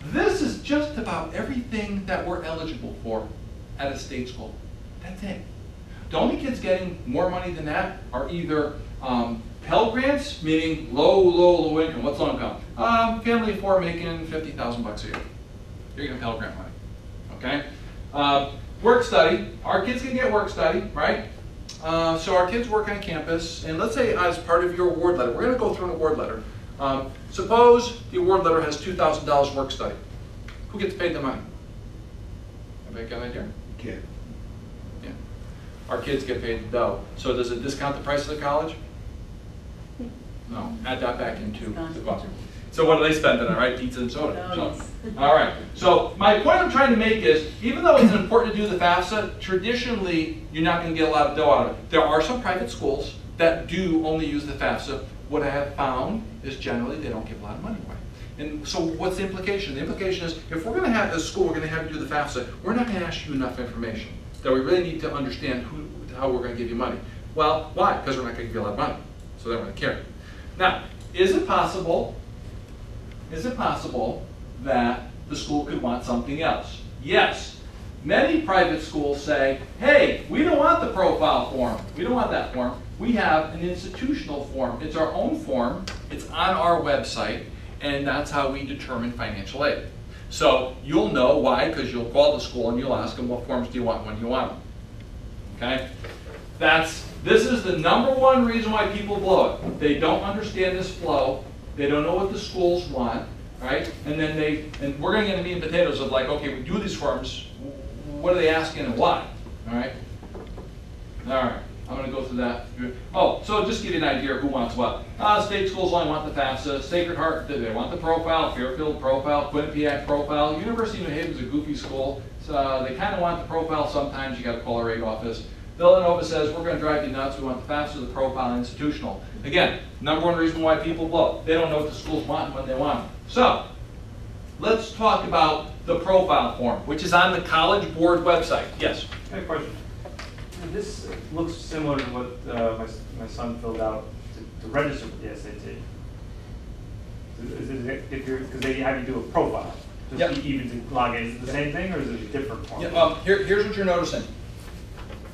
this is just about everything that we're eligible for at a state school. That's it. The only kids getting more money than that are either Pell Grants, meaning low income. What's low income? Family of four making $50,000 a year. You're getting Pell Grant money. Okay? Work study. Our kids can get work study, right? So our kids work on campus, and let's say as part of your award letter, we're going to go through an award letter. Suppose the award letter has $2,000 work study. Who gets paid the money? Anybody got an idea? Kid. Yeah. Our kids get paid the dough. So does it discount the price of the college? No. Add that back into the cost. So what do they spend it on, right? Pizza and soda. So, all right. So my point I'm trying to make is, even though it's important to do the FAFSA, traditionally you're not going to get a lot of dough out of it. There are some private schools that do only use the FAFSA. What I have found is generally they don't give a lot of money away. And so what's the implication? The implication is, if we're going to have this school, we're going to have you do the FAFSA, we're not going to ask you enough information that we really need to understand how we're going to give you money. Well, why? Because we're not going to give you a lot of money. So they don't really care. Now, is it possible that the school could want something else? Yes. Many private schools say, hey, we don't want the profile form. We don't want that form. We have an institutional form. It's our own form. It's on our website. And that's how we determine financial aid. So you'll know why, because you'll call the school and you'll ask them, what forms do you want when you want them? Okay? This is the #1 reason why people blow it. They don't understand this flow. They don't know what the schools want, right? And then we're going to get into meat and potatoes of like, okay, we do these forms. What are they asking and why? All right? All right. I'm going to go through that. Oh, so just give you an idea of who wants what. State schools only want the FAFSA. Sacred Heart, they want the profile. Fairfield profile. Quinnipiac profile. University of New Haven's a goofy school. So they kind of want the profile sometimes. You got to call our aid office. Villanova says, we're going to drive you nuts. We want the FAFSA, the profile, institutional. Again, #1 reason why people blow. They don't know what the schools want when they want them. So let's talk about the profile form, which is on the College Board website. Yes? I have a question. This looks similar to what my son filled out to register for the SAT. Because they have you do a profile, just Yep. even to log in. Is it the same thing, or is it a different form? Yeah, here's what you're noticing.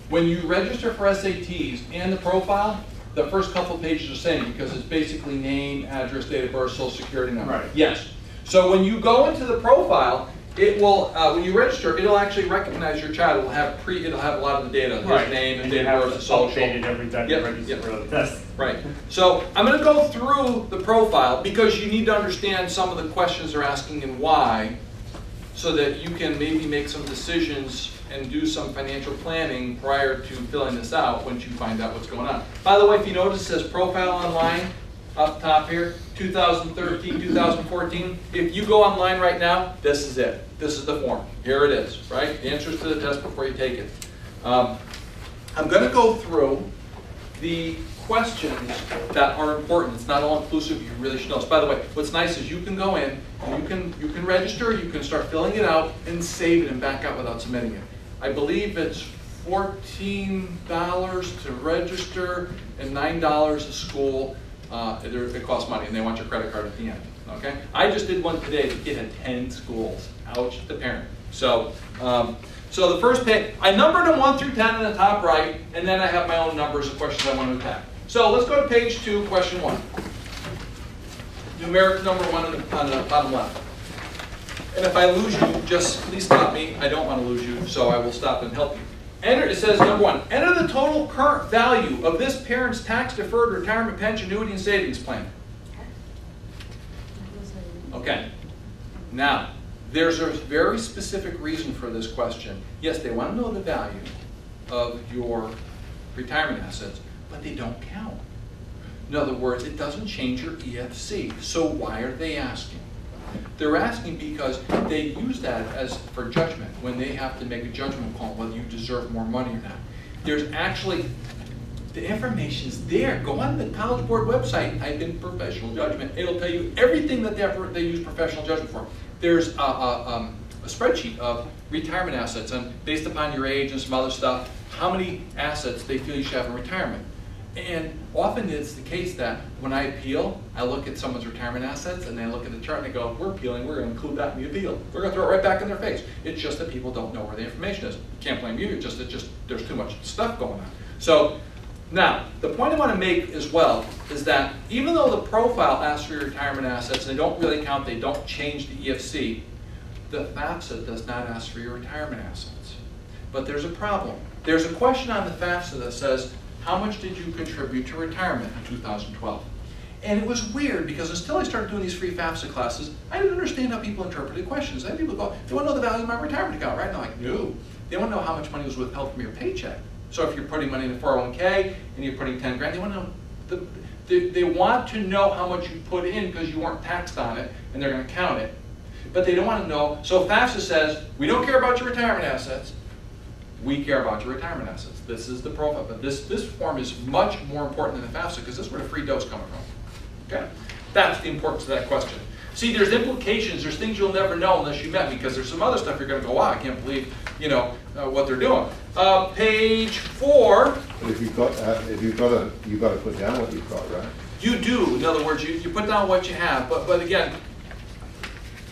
When you register for SATs and the profile, the first couple pages are the same because it's basically name, address, date of birth, social security number. Right. Yes. So when you go into the profile, it will, when you register, it'll actually recognize your child. It'll have a lot of the data, his name and date of birth, social. Updated every time you register for the test. Right. So I'm going to go through the profile because you need to understand some of the questions they're asking and why, so that you can maybe make some decisions and do some financial planning prior to filling this out once you find out what's going on. By the way, if you notice it says profile online up top here, 2013, 2014. If you go online right now, this is it. This is the form. Here it is, right? The answers to the test before you take it. I'm going to go through the questions that are important. It's not all inclusive. You really should know. So by the way, what's nice is you can go in and you can register. You can start filling it out and save it and back out without submitting it. I believe it's $14 to register and $9 a school. It costs money, and they want your credit card at the end. Okay. I just did one today. The kid had 10 schools. Ouch, the parent. So. So the first page, I numbered them 1 through 10 in the top right, and then I have my own numbers of questions I want to attack. So let's go to page 2, question 1. Numeric number 1 on the bottom left. And if I lose you, just please stop me. I don't want to lose you, so I will stop and help you. Enter, it says number 1, enter the total current value of this parent's tax-deferred retirement pension, annuity, and savings plan. Okay. Now, there's a very specific reason for this question. Yes, they want to know the value of your retirement assets, but they don't count. In other words, it doesn't change your EFC. So why are they asking? They're asking because they use that as for judgment, when they have to make a judgment call whether you deserve more money or not. There's actually, the information's there. Go on the College Board website, type in professional judgment. It'll tell you everything that they use professional judgment for. There's a spreadsheet of retirement assets, and based upon your age and some other stuff, how many assets they feel you should have in retirement. And often it's the case that when I appeal, I look at someone's retirement assets and I look at the chart and I go, we're appealing, we're going to include that in the appeal. We're going to throw it right back in their face. It's just that people don't know where the information is. Can't blame you, it's just there's too much stuff going on. So now, the point I want to make as well is that even though the profile asks for your retirement assets, and they don't really count, they don't change the EFC, the FAFSA does not ask for your retirement assets. But there's a problem. There's a question on the FAFSA that says, how much did you contribute to retirement in 2012? And it was weird because until I started doing these free FAFSA classes, I didn't understand how people interpreted questions. I had people go, they want to know the value of my retirement account, right? And I'm like, no. They want to know how much money was withheld from your paycheck. So if you're putting money in a 401k and you're putting 10 grand, they want to know, they want to know how much you put in because you weren't taxed on it and they're going to count it. But they don't want to know, so FAFSA says, we don't care about your retirement assets, we care about your retirement assets. This is the profile, but this form is much more important than the FAFSA because this is where the free dough is coming from. Okay? That's the importance of that question. See, there's implications, there's things you'll never know unless you met me, because there's some other stuff you're going to go, wow, I can't believe, what they're doing. Page 4. But if you've got you've got to put down what you've got, right? You do. In other words, you put down what you have, but again,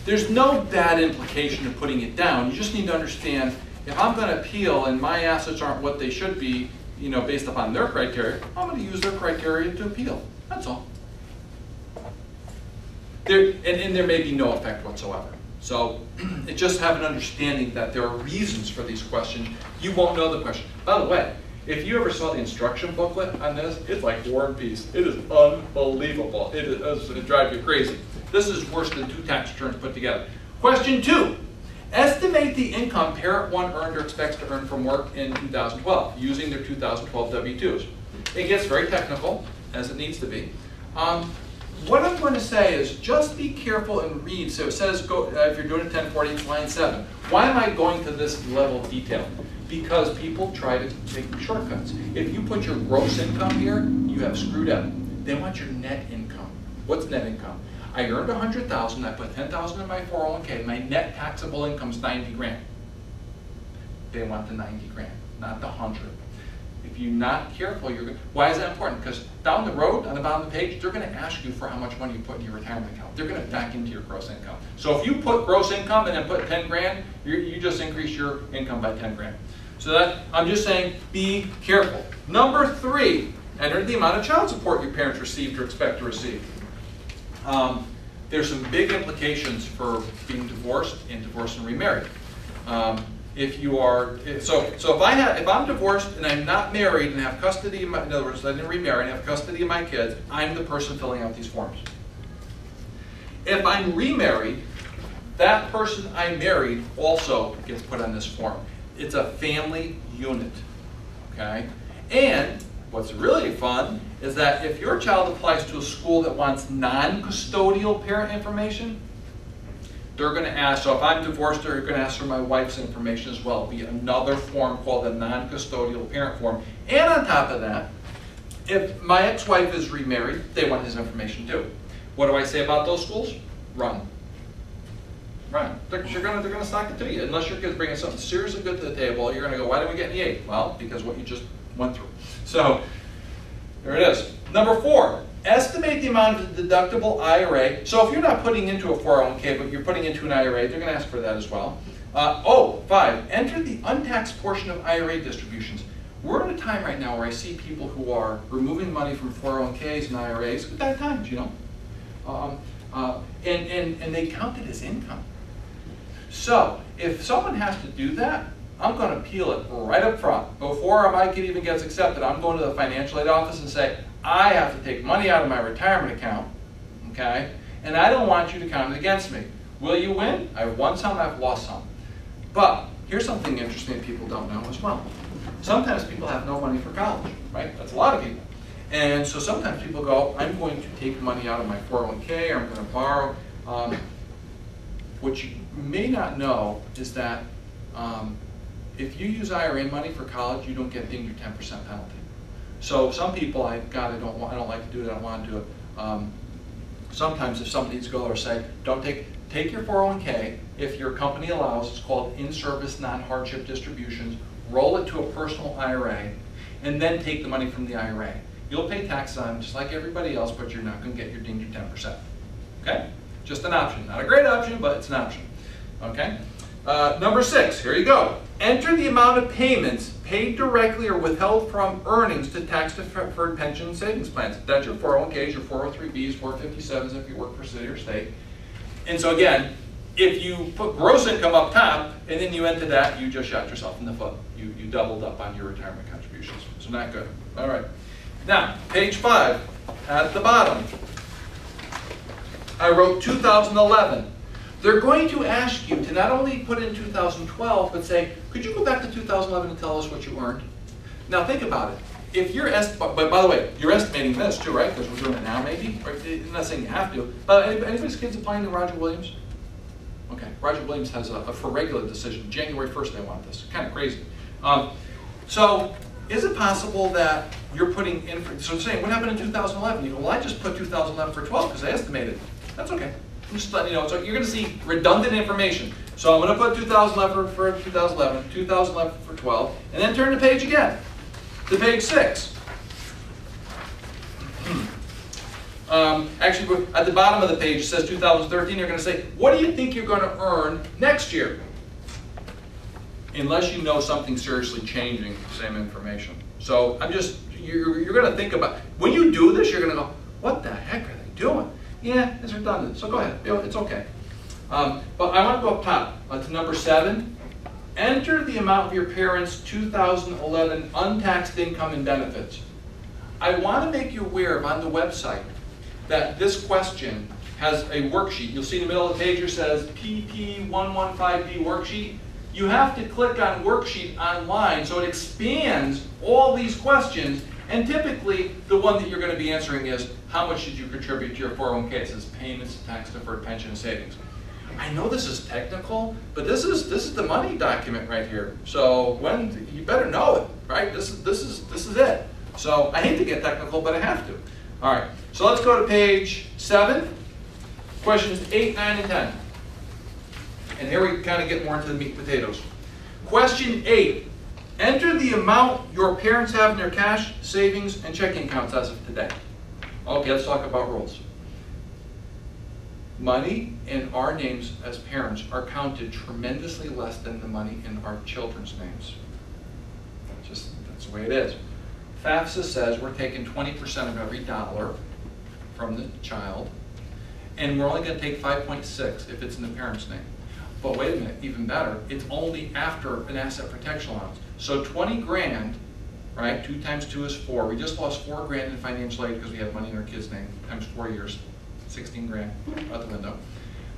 there's no bad implication of putting it down. You just need to understand, if I'm going to appeal and my assets aren't what they should be, based upon their criteria, I'm going to use their criteria to appeal. That's all. And there may be no effect whatsoever. So just have an understanding that there are reasons for these questions. You won't know the question. By the way, if you ever saw the instruction booklet on this, it's like War and Peace. It is unbelievable. It drives you crazy. This is worse than 2 tax returns put together. Question 2. Estimate the income parent 1 earned or expects to earn from work in 2012 using their 2012 W-2s. It gets very technical, as it needs to be. What I'm going to say is just be careful and read. So it says, go, if you're doing it 1040, it's line 7. Why am I going to this level of detail? Because people try to take shortcuts. If you put your gross income here, you have screwed up. They want your net income. What's net income? I earned $100,000, I put $10,000 in my 401k, my net taxable income is 90 grand. They want the 90 grand, not the 100. If you're not careful, you're going. Why is that important? Because down the road, on the bottom of the page, they're going to ask you for how much money you put in your retirement account. They're going to back into your gross income. So if you put gross income and then put 10 grand, you just increase your income by 10 grand. So that, I'm just saying, be careful. Number 3, enter the amount of child support your parents received or expect to receive. There's some big implications for being divorced and remarried. If you are, so if I'm divorced and I'm not married and have custody of my, in other words, I didn't remarry and have custody of my kids, I'm the person filling out these forms. If I'm remarried, that person I married also gets put on this form. It's a family unit, okay? And what's really fun is that if your child applies to a school that wants non-custodial parent information, they're going to ask, so if I'm divorced, they're going to ask for my wife's information as well. It'll be another form called a non-custodial parent form. And on top of that, if my ex-wife is remarried, they want his information too. What do I say about those schools? Run. Run. They're going to stock it to you. Unless your kid's bringing something seriously good to the table, you're going to go, why did we get an E? Well, because what you just went through. So, there it is. Number 4. Estimate the amount of the deductible IRA. So if you're not putting into a 401k, but you're putting into an IRA, they're going to ask for that as well. 5. Enter the untaxed portion of IRA distributions. We're in a time right now where I see people who are removing money from 401ks and IRAs at bad times, and they count it as income. So if someone has to do that, I'm going to appeal it right up front. Before my kid even gets accepted, I'm going to the financial aid office and say, I have to take money out of my retirement account, okay? And I don't want you to count it against me. Will you win? I've won some, I've lost some. But here's something interesting that people don't know as well. Sometimes people have no money for college, right? That's a lot of people. And so sometimes people go, I'm going to take money out of my 401k, or I'm going to borrow. what you may not know is that if you use IRA money for college, you don't get dinged your 10% penalty. So some people, I don't like to do it, I don't want to do it. Sometimes if somebody needs to go there, say, don't take your 401k, if your company allows, it's called in-service non-hardship distributions, roll it to a personal IRA, and then take the money from the IRA. You'll pay taxes on it just like everybody else, but you're not going to get your dinged your 10%. Okay? Just an option. Not a great option, but it's an option. Okay? Number 6, here you go. Enter the amount of payments paid directly or withheld from earnings to tax-deferred pension and savings plans. That's your 401ks, your 403bs, 457s if you work for city or state. And so again, if you put gross income up top and then you enter that, you just shot yourself in the foot. You doubled up on your retirement contributions. So not good. All right. Now, page 5, at the bottom, I wrote 2011. They're going to ask you to not only put in 2012, but say, could you go back to 2011 and tell us what you earned? Now think about it. If you're but by the way, you're estimating this too, right? Because we're doing it now maybe. Or, I'm not saying you have to. But anybody's kids applying to Roger Williams? Okay, Roger Williams has a for regular decision. January 1st they want this. Kind of crazy. So is it possible that you're putting in, so saying, what happened in 2011? You go, well, I just put 2011 for 12 because I estimated. That's okay. I'm just letting you know. So you're going to see redundant information. So I'm going to put 2011 for 2011, 2011 for 12, and then turn the page again to page 6. Actually, at the bottom of the page it says 2013. You're going to say, what do you think you're going to earn next year? Unless you know something seriously changing, same information. So you're going to think about, when you do this, you're going to go, what the heck are they doing? Yeah, it's redundant, so go ahead, it's okay. But I want to go up top to number 7. Enter the amount of your parents' 2011 untaxed income and benefits. I want to make you aware of on the website that this question has a worksheet. You'll see in the middle of the page it says PP115B worksheet. You have to click on worksheet online so it expands all these questions, and typically the one that you're going to be answering is, how much did you contribute to your 401k? It says payments, tax deferred pension, and savings. I know this is technical, but this is the money document right here. So you better know it, right? This is it. So I hate to get technical, but I have to. All right. So let's go to page 7, questions 8, 9, and 10. And here we kind of get more into the meat and potatoes. Question 8. Enter the amount your parents have in their cash, savings, and checking accounts as of today. Okay, let's talk about rules. Money in our names as parents are counted tremendously less than the money in our children's names. That's the way it is. FAFSA says we're taking 20% of every dollar from the child, and we're only going to take 5.6 if it's in the parent's name. But wait a minute, even better, it's only after an asset protection allowance. So 20 grand, right, 2 times 2 is 4. We just lost 4 grand in financial aid because we had money in our kid's name, times 4 years, 16 grand out the window.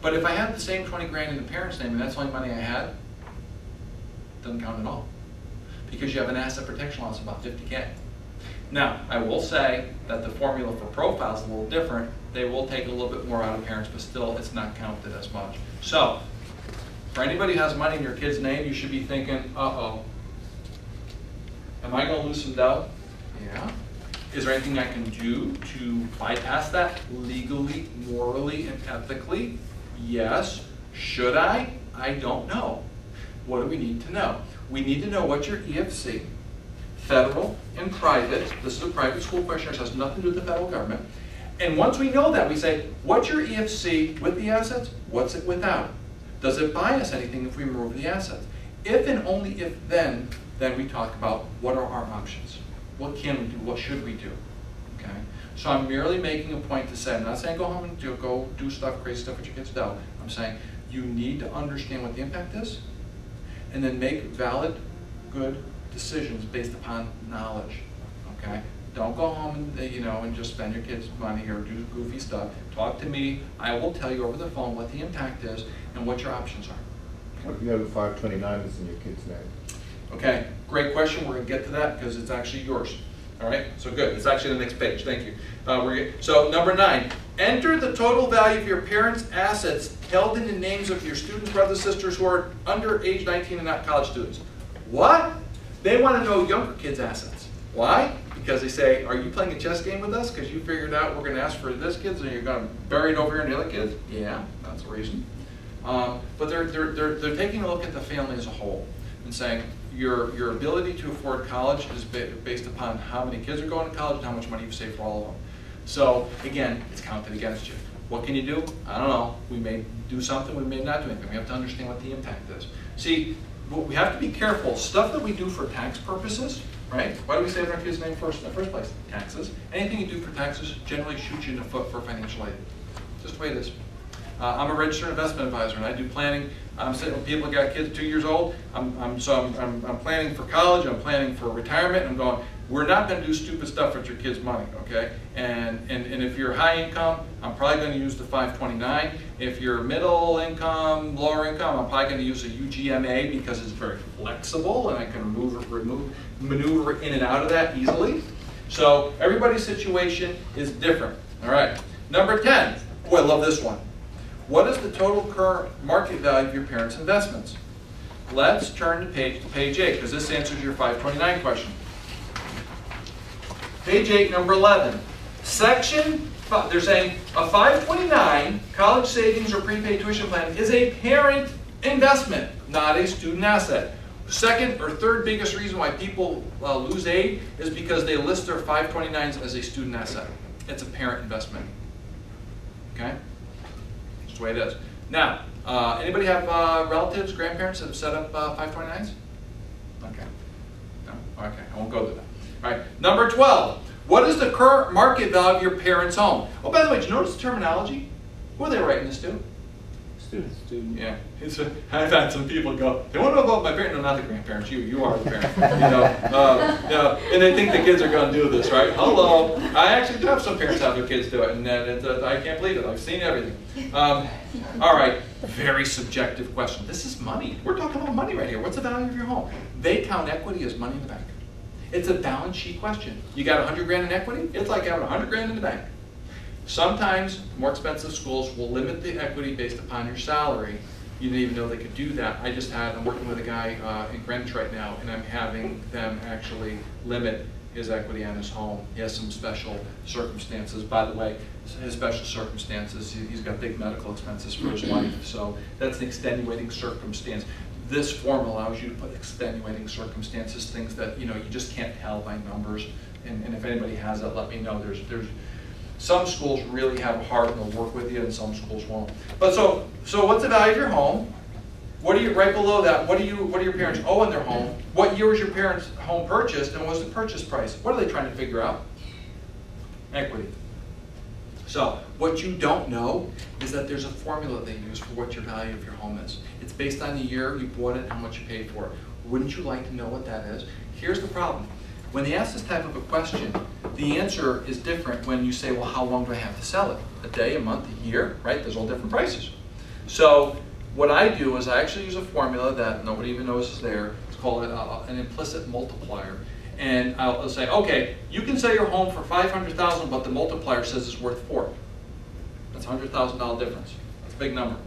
But if I had the same 20 grand in the parent's name and that's the only money I had, it doesn't count at all. Because you have an asset protection allowance of about 50K. Now, I will say that the formula for profile is a little different. They will take a little bit more out of parents, but still it's not counted as much. So, for anybody who has money in your kid's name, you should be thinking, uh-oh, am I going to lose some dough? Yeah. Is there anything I can do to bypass that legally, morally, and ethically? Yes. Should I? I don't know. What do we need to know? We need to know what your EFC, federal and private, this is a private school question, it has nothing to do with the federal government. And once we know that, we say, what's your EFC with the assets? What's it without? Does it buy us anything if we remove the assets? If and only if then we talk about what are our options. What can we do? What should we do? Okay. So I'm merely making a point to say, I'm not saying go home and go do stuff, crazy stuff with your kids. No. I'm saying you need to understand what the impact is, and then make valid, good decisions based upon knowledge. Okay. Don't go home and and just spend your kids' money or do goofy stuff. Talk to me. I will tell you over the phone what the impact is and what your options are. What if you have a 529 that's in your kid's name? Okay, great question. We're going to get to that because it's actually yours. All right, so good. It's actually the next page. Thank you. So number 9, enter the total value of your parents' assets held in the names of your students, brothers, sisters who are under age 19 and not college students. What? They want to know younger kids' assets. Why? Because they say, are you playing a chess game with us? Because you figured out we're going to ask for this kids and you're going to bury it over here in the other kids? Yeah, that's the reason. But they're taking a look at the family as a whole and saying, your ability to afford college is based upon how many kids are going to college and how much money you've saved for all of them. So again, it's counted against you. What can you do? I don't know. We may do something, we may not do anything. We have to understand what the impact is. See, we have to be careful. Stuff that we do for tax purposes, right? Why do we say our kid's name first in the first place? Taxes. Anything you do for taxes generally shoots you in the foot for financial aid. Just the way it is. I'm a registered investment advisor, and I do planning. I'm sitting with people that got kids 2 years old. I'm planning for college. I'm planning for retirement. I'm going, we're not going to do stupid stuff with your kids' money, okay? And if you're high income, I'm probably going to use the 529. If you're middle income, lower income, I'm probably going to use a UGMA because it's very flexible and I can maneuver in and out of that easily. So everybody's situation is different. All right. Number 10. Boy, I love this one. What is the total current market value of your parents' investments? Let's turn to page 8, because this answers your 529 question. Page 8, number 11. They're saying a 529 college savings or prepaid tuition plan is a parent investment, not a student asset. Second or third biggest reason why people lose aid is because they list their 529s as a student asset. It's a parent investment. Okay? The way it is. Now, anybody have relatives, grandparents that have set up 529s? Okay. No? Okay, I won't go to that. All right, number 12. What is the current market value of your parents' home? Oh, by the way, did you notice the terminology? Who are they writing this to? Student. Yeah. I've had some people go, they want to know about my parents. No, not the grandparents. You are the parent. And they think the kids are going to do this, right? Hello. I actually do have some parents have their kids do it, and I can't believe it. I've seen everything. All right. Very subjective question. This is money. We're talking about money right here. What's the value of your home? They count equity as money in the bank. It's a balance sheet question. You got 100 grand in equity? It's like having 100 grand in the bank. Sometimes more expensive schools will limit the equity based upon your salary. You didn't even know they could do that. I'm working with a guy in Greenwich right now, and I'm having them actually limit his equity on his home. He has some special circumstances. By the way, his special circumstances, he's got big medical expenses for his wife, so that's an extenuating circumstance. This form allows you to put extenuating circumstances, things that you just can't tell by numbers. And if anybody has it, let me know. There's some schools really have a heart and they'll work with you, and some schools won't. But so what's the value of your home? What are you right below that? What do your parents owe on their home? What year was your parents' home purchased, and what was the purchase price? What are they trying to figure out? Equity. So what you don't know is that there's a formula they use for what your value of your home is. It's based on the year you bought it and how much you paid for it. Wouldn't you like to know what that is? Here's the problem. When they ask this type of a question, the answer is different when you say, well, how long do I have to sell it? A day, a month, a year, right? There's all different prices. So what I do is I actually use a formula that nobody even knows is there. It's called an implicit multiplier. And I'll say, okay, you can sell your home for $500,000, but the multiplier says it's worth $4. That's a $100,000 difference. That's a big number.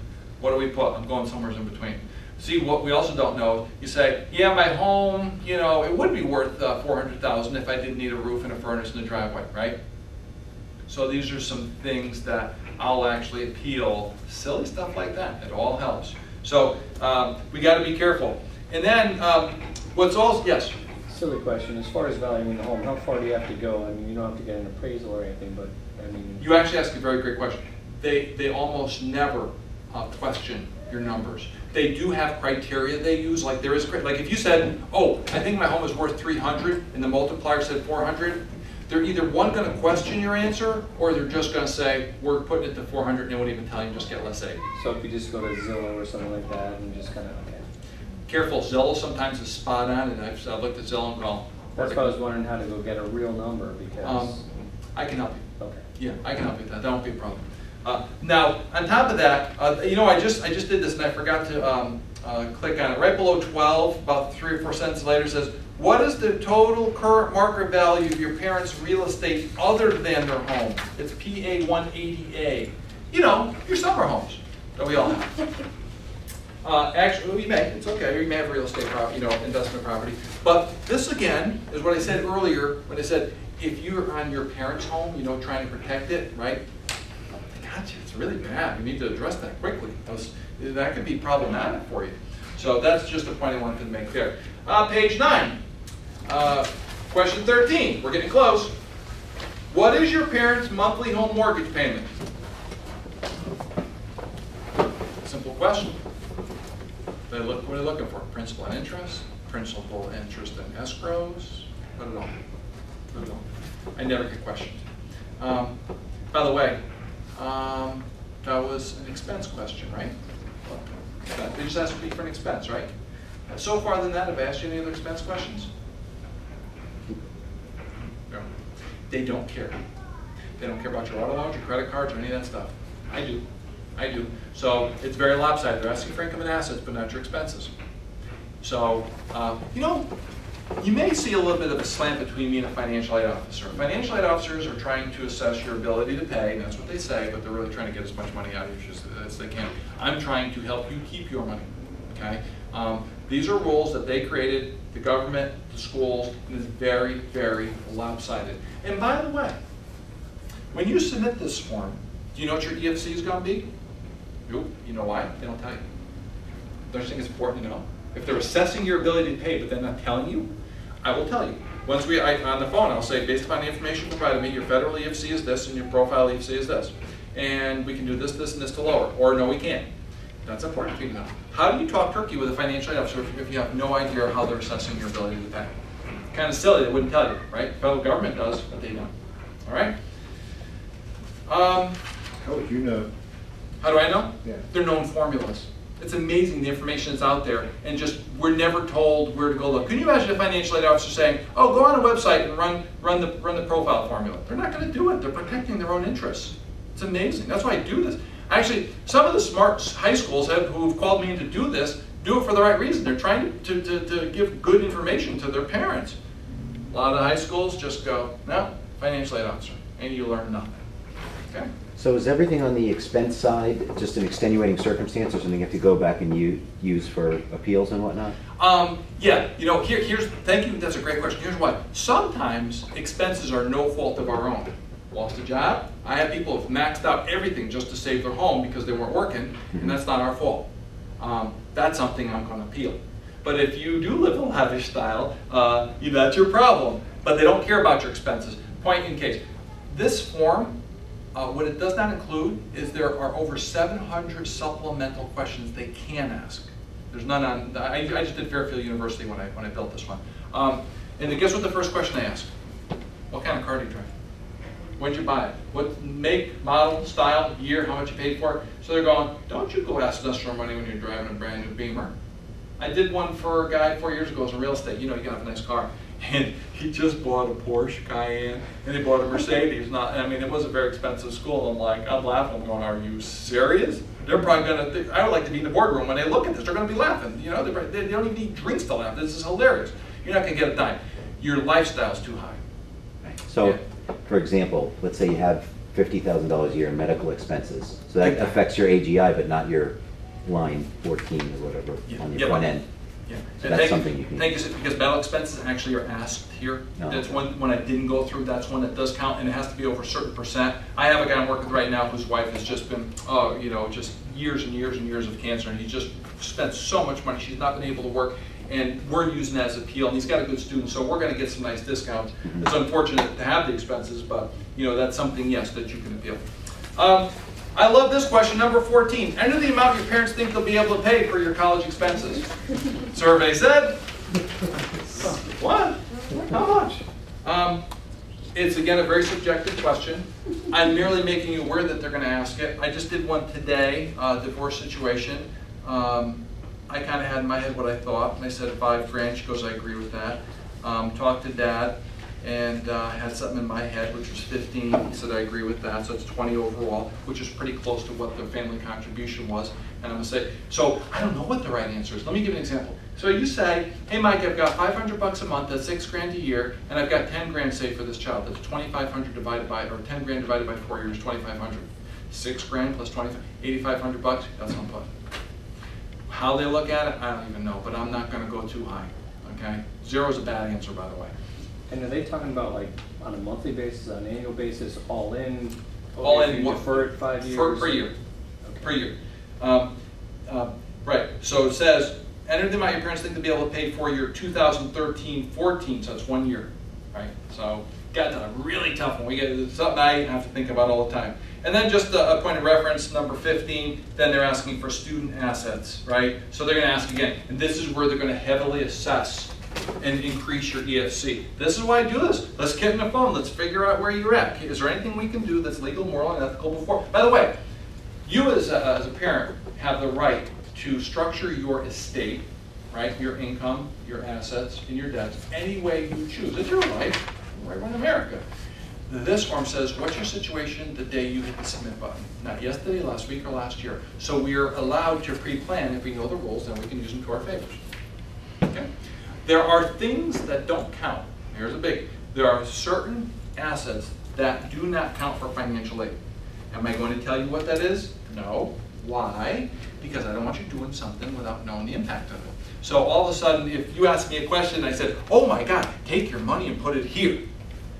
What do we put? I'm going somewhere in between. See, what we also don't know, you say, yeah, my home, it would be worth $400,000 if I didn't need a roof and a furnace and a driveway, right? So these are some things that I'll actually appeal. Silly stuff like that. It all helps. So we got to be careful. And then what's also, yes? Silly question. As far as valuing the home, how far do you have to go? I mean, you don't have to get an appraisal or anything, but I mean. You actually asked a very great question. They almost never question your numbers. They do have criteria they use. Like there is, like if you said, oh, I think my home is worth 300, and the multiplier said 400. They're either one going to question your answer, or they're just going to say, we're putting it to 400, and they won't even tell you, just get less aid. So if you just go to Zillow or something like that, and just kind of, okay. Careful, Zillow sometimes is spot on, and I've looked at Zillow and gone. That's why I was wondering how to go get a real number, because. I can help you. Okay. Yeah, I can help you with that. That won't be a problem. Now, on top of that, I just did this, and I forgot to click on it. Right below 12, about 3 or 4 sentences later, says, what is the total current market value of your parents' real estate other than their home? It's PA 180A. You know, your summer homes that we all have. Actually, you may. It's okay. You may have real estate property, you know, investment property. But this again is what I said earlier when I said if you're on your parents' home, you know, trying to protect it, right? Gotcha. It's really bad. You need to address that quickly. That could be problematic for you. So that's just a point I wanted to make there. Page 9. Question 13. We're getting close. What is your parents' monthly home mortgage payment? Simple question. What are they looking for? Principal and interest? Principal, interest, and escrows? Not at all. Not at all. I never get questioned. By the way, that was an expense question, right? They just asked me for an expense, right? So far than that, have I asked you any other expense questions? No. They don't care. They don't care about your auto loans, your credit cards, or any of that stuff. I do. I do. So it's very lopsided. They're asking for income and assets, but not your expenses. So, you know, you may see a little bit of a slant between me and a financial aid officer. Financial aid officers are trying to assess your ability to pay, and that's what they say, but they're really trying to get as much money out of you as they can. I'm trying to help you keep your money, okay? These are rules that they created, the government, the schools, and it's very, very lopsided. And by the way, when you submit this form, do you know what your EFC is going to be? Nope. You know why? They don't tell you. Don't you think it's important to know? If they're assessing your ability to pay, but they're not telling you, I will tell you. Once on the phone, I'll say, based upon the information provided me, your federal EFC is this, and your profile EFC is this. And we can do this, this, and this to lower. Or no, we can't. That's important for you to know. How do you talk turkey with a financial aid officer if you have no idea how they're assessing your ability to pay? Kind of silly, they wouldn't tell you, right? Federal government does, but they don't. All right? How would you know? How do I know? Yeah. They're known formulas. It's amazing the information that's out there, and just we're never told where to go look. Can you imagine a financial aid officer saying, "Oh, go on a website and run the profile formula"? They're not going to do it. They're protecting their own interests. It's amazing. That's why I do this. Actually, some of the smart high schools who've called me in to do this do it for the right reason. They're trying to give good information to their parents. A lot of high schools just go, "No, financial aid officer," and you learn nothing. Okay. So is everything on the expense side just an extenuating circumstance or something you have to go back and use for appeals and whatnot? Yeah, you know, thank you, that's a great question. Here's why. Sometimes expenses are no fault of our own. Lost a job, I have people who've maxed out everything just to save their home because they weren't working, and that's not our fault. That's something I'm going to appeal. But if you do live a lavish style, that's your problem. But they don't care about your expenses. Point in case. This form, what it does not include is there are over 700 supplemental questions they can ask. There's none on, I just did Fairfield University when I built this one. And guess what the first question they ask? What kind of car do you drive? When'd you buy it? What make, model, style, year, how much you paid for it? So they're going, don't you go ask us for money when you're driving a brand new Beamer. I did one for a guy 4 years ago. It was in real estate. You know, you gotta have a nice car. And he just bought a Porsche Cayenne, and he bought a Mercedes. I mean, it was a very expensive school. I'm laughing. I'm going, are you serious? They're probably gonna, I would like to be in the boardroom when they look at this. They're gonna be laughing. You know, they don't even need drinks to laugh. This is hilarious. You're not gonna get a dime. Your lifestyle's too high. So, Yeah. for example, let's say you have $50,000 a year in medical expenses. So that Okay. affects your AGI, but not your line 14 or whatever on your front end. Yeah. So And that's something you can. Thank you, because medical expenses actually are asked here. Oh, That's okay. one I didn't go through. That's one that does count, and it has to be over a certain percent. I have a guy I'm working with right now whose wife has just been, just years and years and years of cancer, and he's just spent so much money. She's not been able to work, and we're using that as appeal. And he's got a good student, so we're going to get some nice discounts. Mm-hmm. It's unfortunate to have the expenses, but that's something, yes, that you can appeal. I love this question, number 14. Enter the amount your parents think they'll be able to pay for your college expenses. Survey said, what? How much? It's, again, a very subjective question. I'm merely making you aware that they're going to ask it. I just did one today, divorce situation. I kind of had in my head what I thought, and I said $5,000. She goes, I agree with that. Talked to Dad, and I had something in my head, which was 15. He said, I agree with that, so it's 20 overall, which is pretty close to what the family contribution was. And I'm gonna say, so I don't know what the right answer is. Let me give you an example. So you say, hey Mike, I've got $500 a month, that's $6,000 a year, and I've got 10 grand saved for this child. That's 2,500 divided by, or 10 grand divided by 4 years, 2,500. 6 grand plus 8,500 bucks, that's what I'm putting. How they look at it, I don't even know, but I'm not gonna go too high, okay? 0 is a bad answer, by the way. And are they talking about like on a monthly basis, on an annual basis, all in? All If in you one- defer it 5 years? Per year. Okay. Per year. Right, so it says, enter the amount your parents think to be able to pay for your 2013-14, so it's 1 year, right? So, got a really tough one. It's something I have to think about all the time. And then just a point of reference, number 15, then they're asking for student assets, right? So they're gonna ask again, and this is where they're gonna heavily assess and increase your EFC. This is why I do this. Let's get on the phone, let's figure out where you're at. Is there anything we can do that's legal, moral, and ethical before? By the way, you as a parent have the right to structure your estate, right? Your income, your assets, and your debts any way you choose. It's your right, right in America. This form says, what's your situation the day you hit the submit button? Not yesterday, last week, or last year. So we're allowed to pre-plan. If we know the rules, then we can use them to our favors. Okay? There are things that don't count. Here's a big. There are certain assets that do not count for financial aid. Am I going to tell you what that is? No. Why? Because I don't want you doing something without knowing the impact of it. So all of a sudden, if you ask me a question and I said, oh my God, take your money and put it here.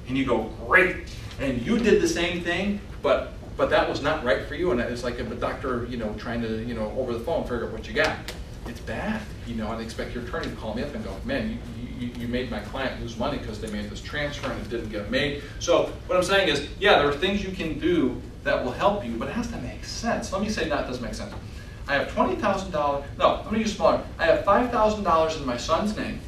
And you go, great. And you did the same thing, but that was not right for you. And it's like if a doctor, trying to, over the phone figure out what you got. It's bad, and I expect your attorney to call me up and go, man, you made my client lose money because they made this transfer and it didn't get made. So what I'm saying is, yeah, there are things you can do that will help you, but it has to make sense. Let me say that doesn't make sense. I have $20,000, no, let me use smaller. I have $5,000 in my son's name,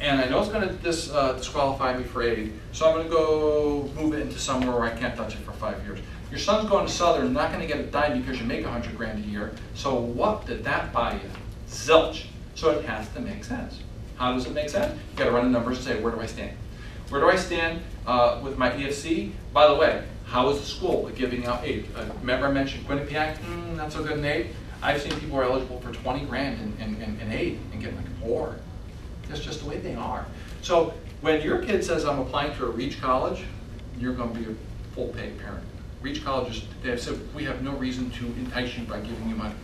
and I know it's going to disqualify me for aid, so I'm going to go move it into somewhere where I can't touch it for 5 years. Your son's going to Southern, not going to get a dime because you make $100 grand a year, so what did that buy you? Zilch. So it has to make sense. How does it make sense? You got to run the numbers and say, where do I stand? Where do I stand with my EFC? By the way, how is the school giving out aid? Remember I mentioned Quinnipiac? Not so good in aid. I've seen people who are eligible for 20 grand in aid and get like more. That's just the way they are. So when your kid says, I'm applying to a Reach College, you're going to be a full paid parent. Reach colleges, they have said, we have no reason to entice you by giving you money.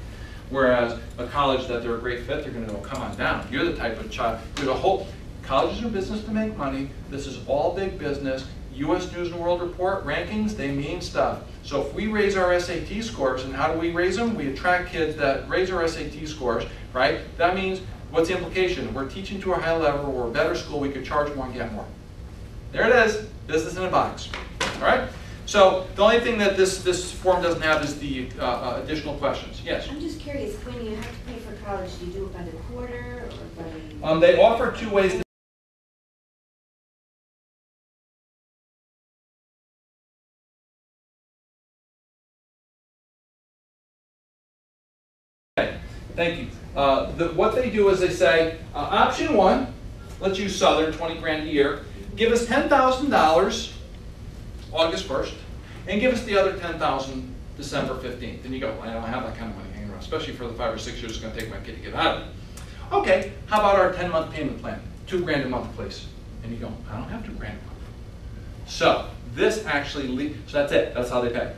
Whereas a college that they're a great fit, they're going to go, come on down. You're the type of child. There's a whole, colleges are business to make money. This is all big business. U.S. News and World Report rankings, they mean stuff. So if we raise our SAT scores, and how do we raise them? We attract kids that raise our SAT scores, right? That means, what's the implication? We're teaching to a high level, we're a better school, we could charge more and get more. There it is, business in a box, all right? So the only thing that this form doesn't have is the additional questions. Yes? I'm just curious, when you have to pay for college, do you do it by the quarter or by They offer 2 ways to Thank you. What they do is they say, option 1, let's use Southern, 20 grand a year, give us $10,000 August 1st, and give us the other $10,000 December 15th. And you go, well, I don't have that kind of money hanging around, especially for the 5 or 6 years it's going to take my kid to get out of it. Okay, how about our 10-month payment plan? 2 grand a month, please. And you go, I don't have 2 grand a month. So this actually, so that's it, that's how they pay.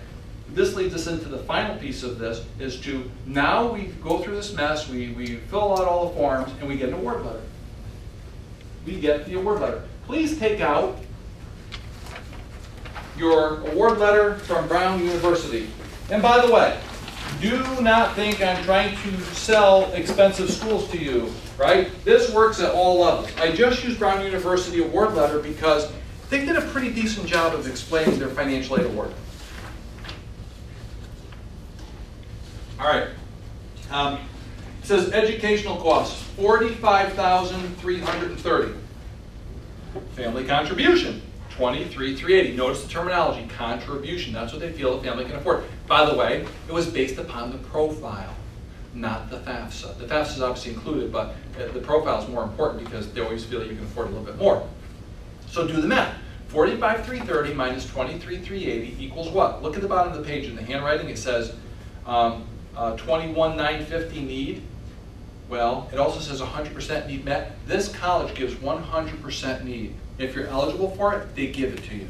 This leads us into the final piece of this, is to, now we go through this mess, we fill out all the forms, and we get an award letter. We get the award letter. Please take out your award letter from Brown University. And by the way, do not think I'm trying to sell expensive schools to you, right? This works at all levels. I just used Brown University award letter because they did a pretty decent job of explaining their financial aid award. All right. It says educational costs, $45,330. Family contribution, $23,380. Notice the terminology, contribution. That's what they feel the family can afford. By the way, it was based upon the profile, not the FAFSA. The FAFSA is obviously included, but the profile is more important because they always feel you can afford a little bit more. So do the math. $45,330 minus $23,380 equals what? Look at the bottom of the page in the handwriting. It says 21,950 need. Well, it also says 100% need met. This college gives 100% need. If you're eligible for it, they give it to you.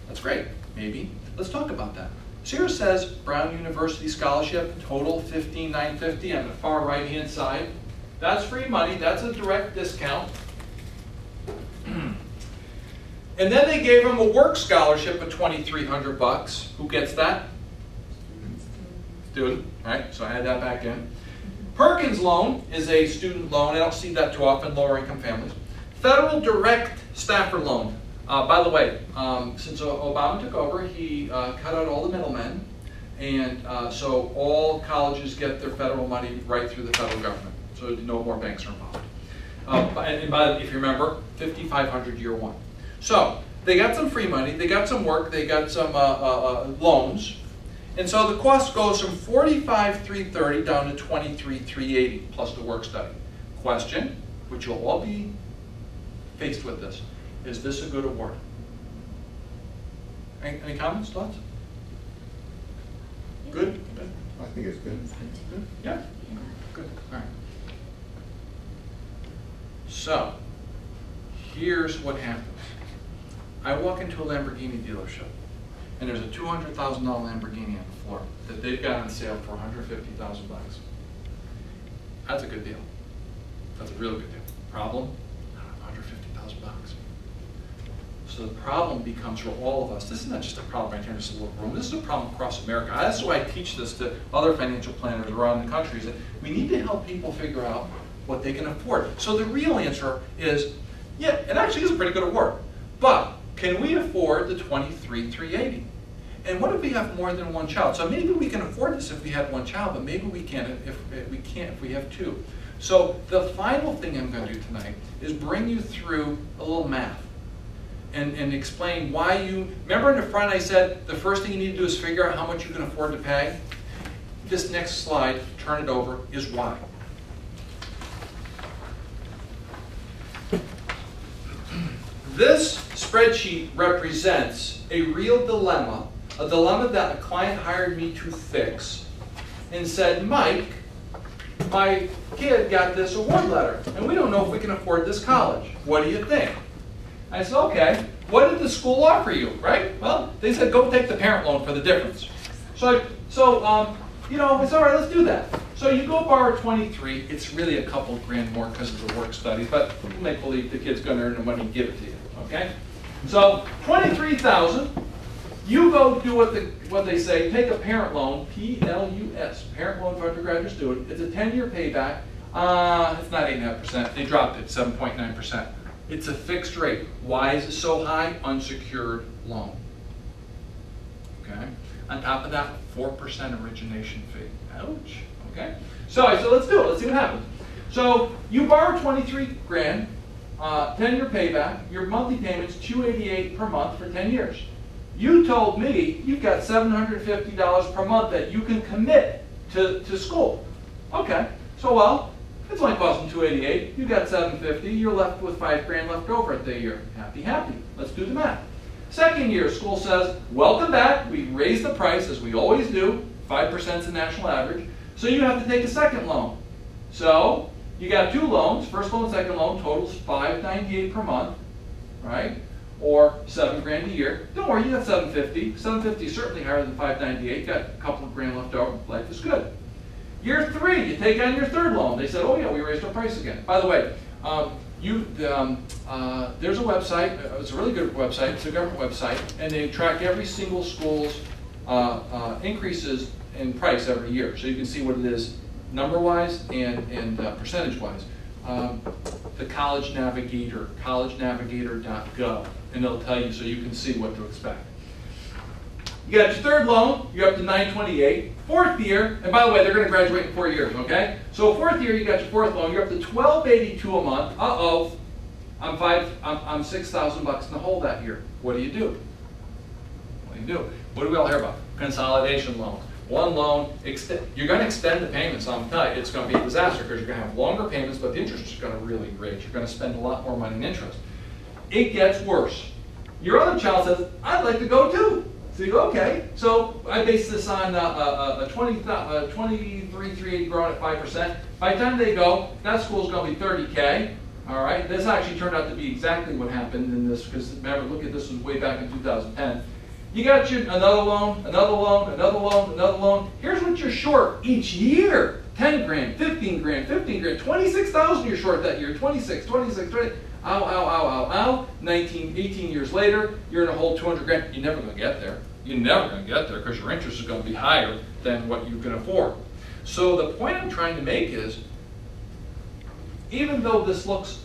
That's great, maybe. Let's talk about that. So here it says Brown University scholarship, total 15,950 on the far right-hand side. That's free money, that's a direct discount. And then they gave him a work scholarship of 2,300 bucks. Who gets that? Student, right? So I add that back in. Perkins loan is a student loan. I don't see that too often, lower income families. Federal direct Stafford loan. By the way, since Obama took over, he cut out all the middlemen. And so all colleges get their federal money right through the federal government. So no more banks are involved. If you remember, $5,500 year one. So they got some free money, they got some work, they got some loans. And so the cost goes from $45,330 down to $23,380 plus the work study. Question, which you'll all be faced with this, is this a good award? Any comments, thoughts? Good? Good? I think it's good. Good? Yeah? Good, all right. So, here's what happens. I walk into a Lamborghini dealership, and there's a $200,000 Lamborghini on the floor that they've got on sale for $150,000 bucks. That's a good deal. That's a really good deal. Problem? $150,000 bucks. So the problem becomes for all of us. This is not just a problem right here in this little room. This is a problem across America. That's why I teach this to other financial planners around the country, is that we need to help people figure out what they can afford. So the real answer is, yeah, it actually is a pretty good award. But can we afford the $23,380? And what if we have more than one child? So maybe we can afford this if we have one child, but maybe we can't if we have two. So the final thing I'm going to do tonight is bring you through a little math and explain why you, remember in the front I said the first thing you need to do is figure out how much you can afford to pay? This next slide, turn it over, is why. This spreadsheet represents a real dilemma, a dilemma that a client hired me to fix and said, Mike, my kid got this award letter and we don't know if we can afford this college. What do you think? I said, okay, what did the school offer you, right? Well, they said go take the parent loan for the difference. So you know, it's all right, let's do that. So you go borrow 23, it's really a couple grand more because of the work studies, but we'll make believe the kid's gonna earn the money and give it to you, okay? So 23,000, you go do what they say, take a parent loan, P-L-U-S, parent loan for undergraduate student. It's a 10-year payback. It's not 8.5%, they dropped it, 7.9%. It's a fixed rate. Why is it so high? Unsecured loan, okay? On top of that, 4% origination fee. Ouch, okay? So I said, let's do it, let's see what happens. So you borrow 23 grand, 10-year payback, your monthly payment's $288 per month for 10 years. You told me you've got $750 per month that you can commit to school. Okay, so well, it's only costing $288, you got $750, you're left with 5 grand left over at the year. Happy, happy. Let's do the math. Second year, school says, welcome back, we raised the price as we always do, 5% is the national average, so you have to take a second loan. So, you got 2 loans, first loan, second loan, totals $598 per month, right? Or 7 grand a year. Don't worry, you got $750. $750 is certainly higher than $598, got a couple of grand left over, life is good. Year 3, you take on your third loan. They said, oh yeah, we raised our price again. By the way, there's a website, it's a really good website, it's a government website, and they track every single school's increases in price every year. So you can see what it is number-wise and percentage-wise. The College Navigator, collegenavigator.gov, and it'll tell you so you can see what to expect. You got your third loan, you're up to $928. Fourth year, and by the way, they're going to graduate in 4 years, okay? So fourth year, you got your fourth loan, you're up to $1,282 a month. Uh-oh, I'm $6,000 bucks in the hole that year. What do you do? What do you do? What do we all hear about? Consolidation loans. One loan, you're going to extend the payments. I'm telling you, it's going to be a disaster because you're going to have longer payments, but the interest is going to really raise. You're going to spend a lot more money in interest. It gets worse. Your other child says, I'd like to go too. So you go, okay, so I base this on a 23,380 growing at 5%. By the time they go, that school's going to be 30K. All right, this actually turned out to be exactly what happened in this, because remember, look at this was way back in 2010. You got you another loan, another loan, another loan, another loan. Here's what you're short each year. 10 grand, 15 grand, 15 grand, 26,000 you're short that year, 26, 26, 20. Ow, ow, ow, ow, ow. 19, 18 years later, you're in a whole 200 grand. You're never going to get there. You're never going to get there because your interest is going to be higher than what you can afford. So the point I'm trying to make is, even though this looks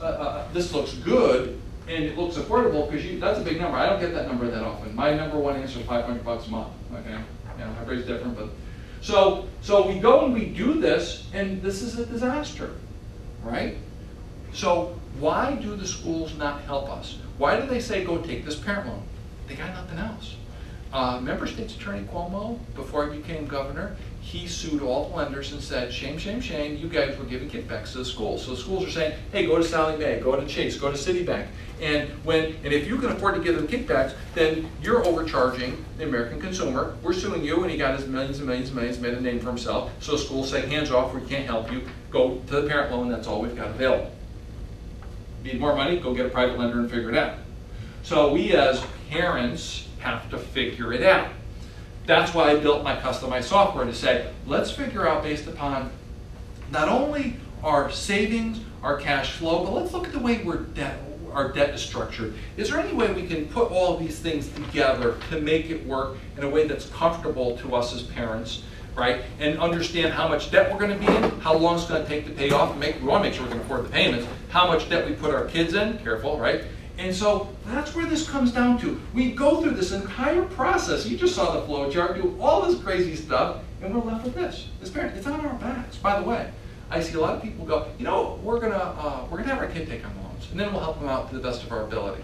good and it looks affordable, because that's a big number. I don't get that number that often. My number one answer is $500 a month. Okay, everybody's different, but so we go and we do this, and this is a disaster, right? So why do the schools not help us? Why do they say go take this parent loan? They got nothing else. Remember State's Attorney Cuomo, before he became governor, he sued all the lenders and said, shame, shame, shame, you guys were giving kickbacks to the schools. So the schools are saying, hey, go to Sallie Mae, go to Chase, go to Citibank. And if you can afford to give them kickbacks, then you're overcharging the American consumer. We're suing you, and he got his millions and millions and millions, made a name for himself. So schools say, hands off, we can't help you. Go to the parent loan, that's all we've got available. Need more money? Go get a private lender and figure it out. So we as parents have to figure it out. That's why I built my customized software to say, let's figure out based upon not only our savings, our cash flow, but let's look at the way our debt is structured. Is there any way we can put all of these things together to make it work in a way that's comfortable to us as parents, right? And understand how much debt we're going to be in, how long it's going to take to pay off, and we want to make sure we can afford the payments, how much debt we put our kids in, careful, right? And so that's where this comes down to. We go through this entire process. You just saw the flow chart, do all this crazy stuff, and we're left with this. This parent, it's on our backs. By the way, I see a lot of people go, you know, we're gonna have our kid take on loans, and then we'll help them out to the best of our ability.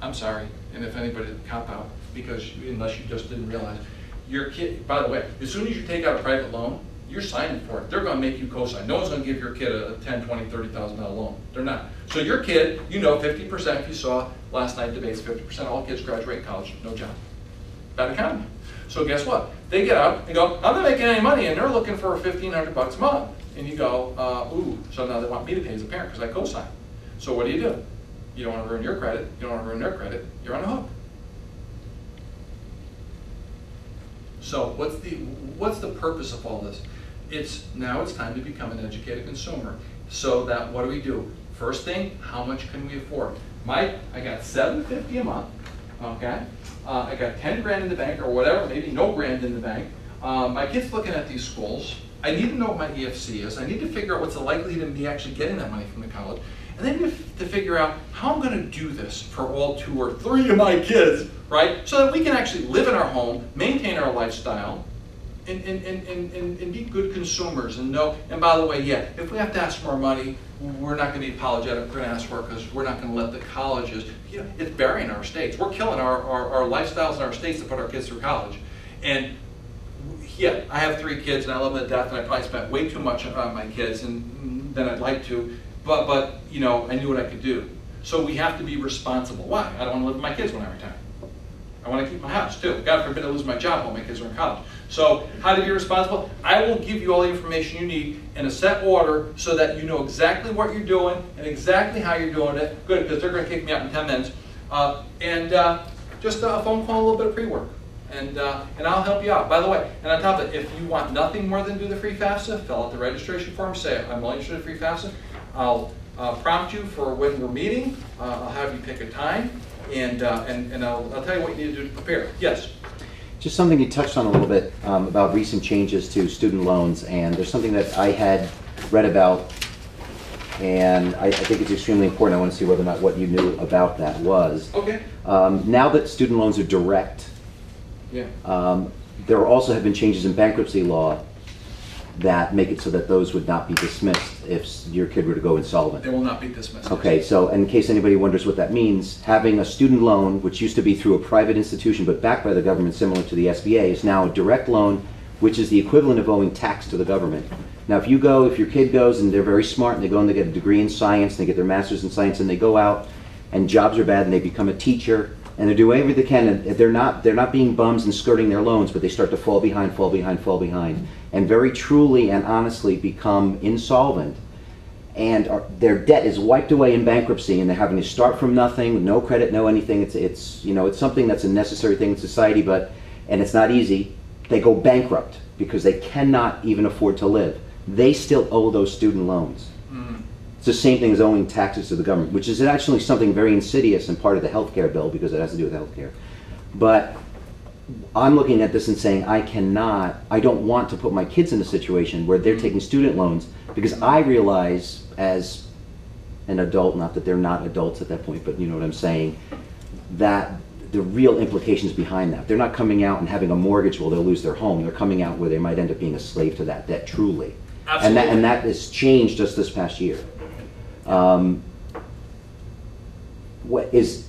I'm sorry, and if anybody didn't cop out, because unless you just didn't realize, your kid, by the way, as soon as you take out a private loan, you're signing for it. They're going to make you co-sign. No one's going to give your kid a $10,000, $20,000, $30,000 loan. They're not. So your kid, you know, 50%, if you saw last night debates, 50% of all kids graduate college, no job. Bad economy. So guess what? They get out and go, I'm not making any money, and they're looking for $1,500 a month. And you go, ooh, so now they want me to pay as a parent because I co-sign. So what do? You don't want to ruin your credit. You don't want to ruin their credit. You're on the hook. So what's the purpose of all this? Now it's time to become an educated consumer. So that what do? First thing, how much can we afford? I got $750 a month. Okay, I got 10 grand in the bank or whatever, maybe no grand in the bank. My kid's looking at these schools. I need to know what my EFC is. I need to figure out what's the likelihood of me actually getting that money from the college. And then to figure out how I'm going to do this for all 2 or 3 of my kids, right? So that we can actually live in our home, maintain our lifestyle, and be good consumers and know. And by the way, yeah, if we have to ask for more money, we're not going to be apologetic. We're going to ask for it because we're not going to let the colleges. You know, it's burying our states. We're killing our lifestyles in our states to put our kids through college. And yeah, I have 3 kids and I love them to death, and I probably spent way too much on my kids than I'd like to. But you know, I knew what I could do. So we have to be responsible. Why? I don't want to live with my kids when I retire. I want to keep my house too. God forbid I lose my job while my kids are in college. So how to be responsible? I will give you all the information you need in a set order so that you know exactly what you're doing and exactly how you're doing it. Good, because they're going to kick me out in 10 minutes. Just a phone call, a little bit of pre-work. And I'll help you out. By the way, and on top of it, if you want nothing more than do the free FAFSA, fill out the registration form, say I'm only interested in free FAFSA. I'll prompt you for when we're meeting. I'll have you pick a time, and I'll tell you what you need to do to prepare. Yes? Just something you touched on a little bit about recent changes to student loans, and there's something that I had read about, and I think it's extremely important. I want to see whether or not what you knew about that was. Okay. Now that student loans are direct, yeah. There also have been changes in bankruptcy law that make it so that those would not be dismissed if your kid were to go insolvent. They will not be dismissed. Okay, so in case anybody wonders what that means, having a student loan, which used to be through a private institution but backed by the government, similar to the SBA, is now a direct loan, which is the equivalent of owing tax to the government. Now if your kid goes and they're very smart and they go and they get a degree in science and they get their master's in science and they go out and jobs are bad and they become a teacher And they're doing everything they can, and they're not being bums and skirting their loans, but they start to fall behind, and very truly and honestly become insolvent. And their debt is wiped away in bankruptcy, and they're having to start from nothing, no credit, no anything. It's you know, it's something that's a necessary thing in society, and it's not easy. They go bankrupt because they cannot even afford to live. They still owe those student loans. It's the same thing as owing taxes to the government, which is actually something very insidious and part of the healthcare bill because it has to do with healthcare. But I'm looking at this and saying, I don't want to put my kids in a situation where they're taking student loans, because I realize as an adult, not that they're not adults at that point, but you know what I'm saying, that the real implications behind that. They're not coming out and having a mortgage where they'll lose their home. They're coming out where they might end up being a slave to that debt, truly. Absolutely. And that has changed just this past year. What is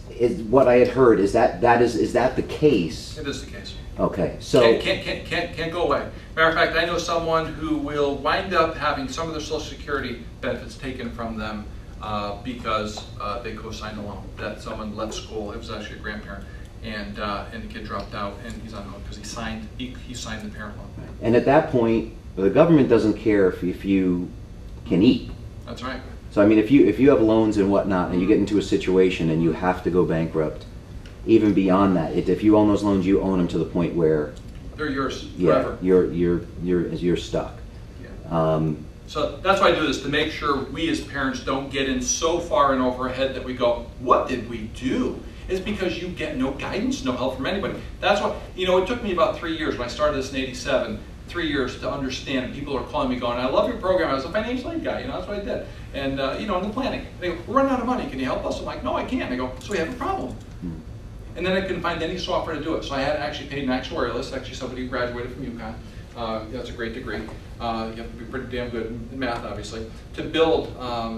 what I had heard, is that the case? It is the case. Okay, so Can't go away. Matter of fact, I know someone who will wind up having some of their Social Security benefits taken from them because they co-signed a loan. That someone left school. It was actually a grandparent, and the kid dropped out, and he's on loan because he signed the parent loan. and at that point, the government doesn't care if you can eat. That's right. So I mean, if you have loans and whatnot, and you get into a situation and you have to go bankrupt, even beyond that, if you own those loans, you own them to the point where They're yours forever. you're stuck. Yeah. So that's why I do this, to make sure we as parents don't get in so far in over our head that we go, what did we do? It's because you get no guidance, no help from anybody. That's why, it took me about 3 years when I started this in '87, 3 years to understand. And people are calling me going, I love your program. I was a financial aid guy, that's what I did. And, in the planning, they go, we're running out of money. Can you help us? I'm like, no, I can't. They go, so we have a problem. And then I couldn't find any software to do it. So I had actually paid an actuarialist, actually somebody who graduated from UConn. That's a great degree. You have to be pretty damn good in math, obviously, to build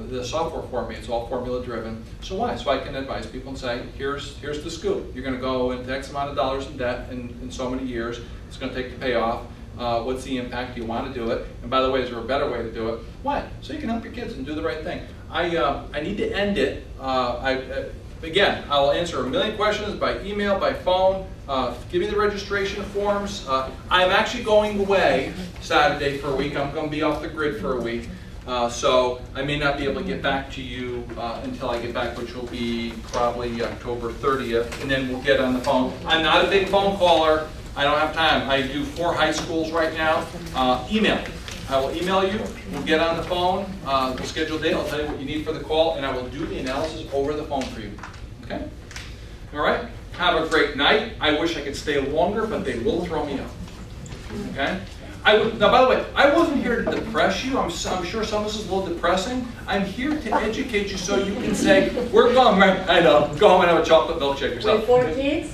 the software for me. It's all formula driven. So why? So I can advise people and say, here's the scoop. You're going to go into X amount of dollars in debt in so many years. It's going to take to pay off. What's the impact? Do you want to do it? And by the way, is there a better way to do it? Why? So you can help your kids and do the right thing. I need to end it. Again, I'll answer a million questions by email, by phone. Give me the registration forms. I'm actually going away Saturday for a week. I'm going to be off the grid for a week. So I may not be able to get back to you until I get back, which will be probably October 30th. And then we'll get on the phone. I'm not a big phone caller. I don't have time. I do 4 high schools right now. Email. I will email you. We'll get on the phone. We'll schedule a date. I'll tell you what you need for the call, and I will do the analysis over the phone for you. Okay? All right? Have a great night. I wish I could stay longer, but they will throw me out. Okay? Now, by the way, I wasn't here to depress you. I'm sure some of this is a little depressing. I'm here to educate you so you can say, we're going, right? I know. Go home and have a chocolate milkshake yourself. With 4 kids?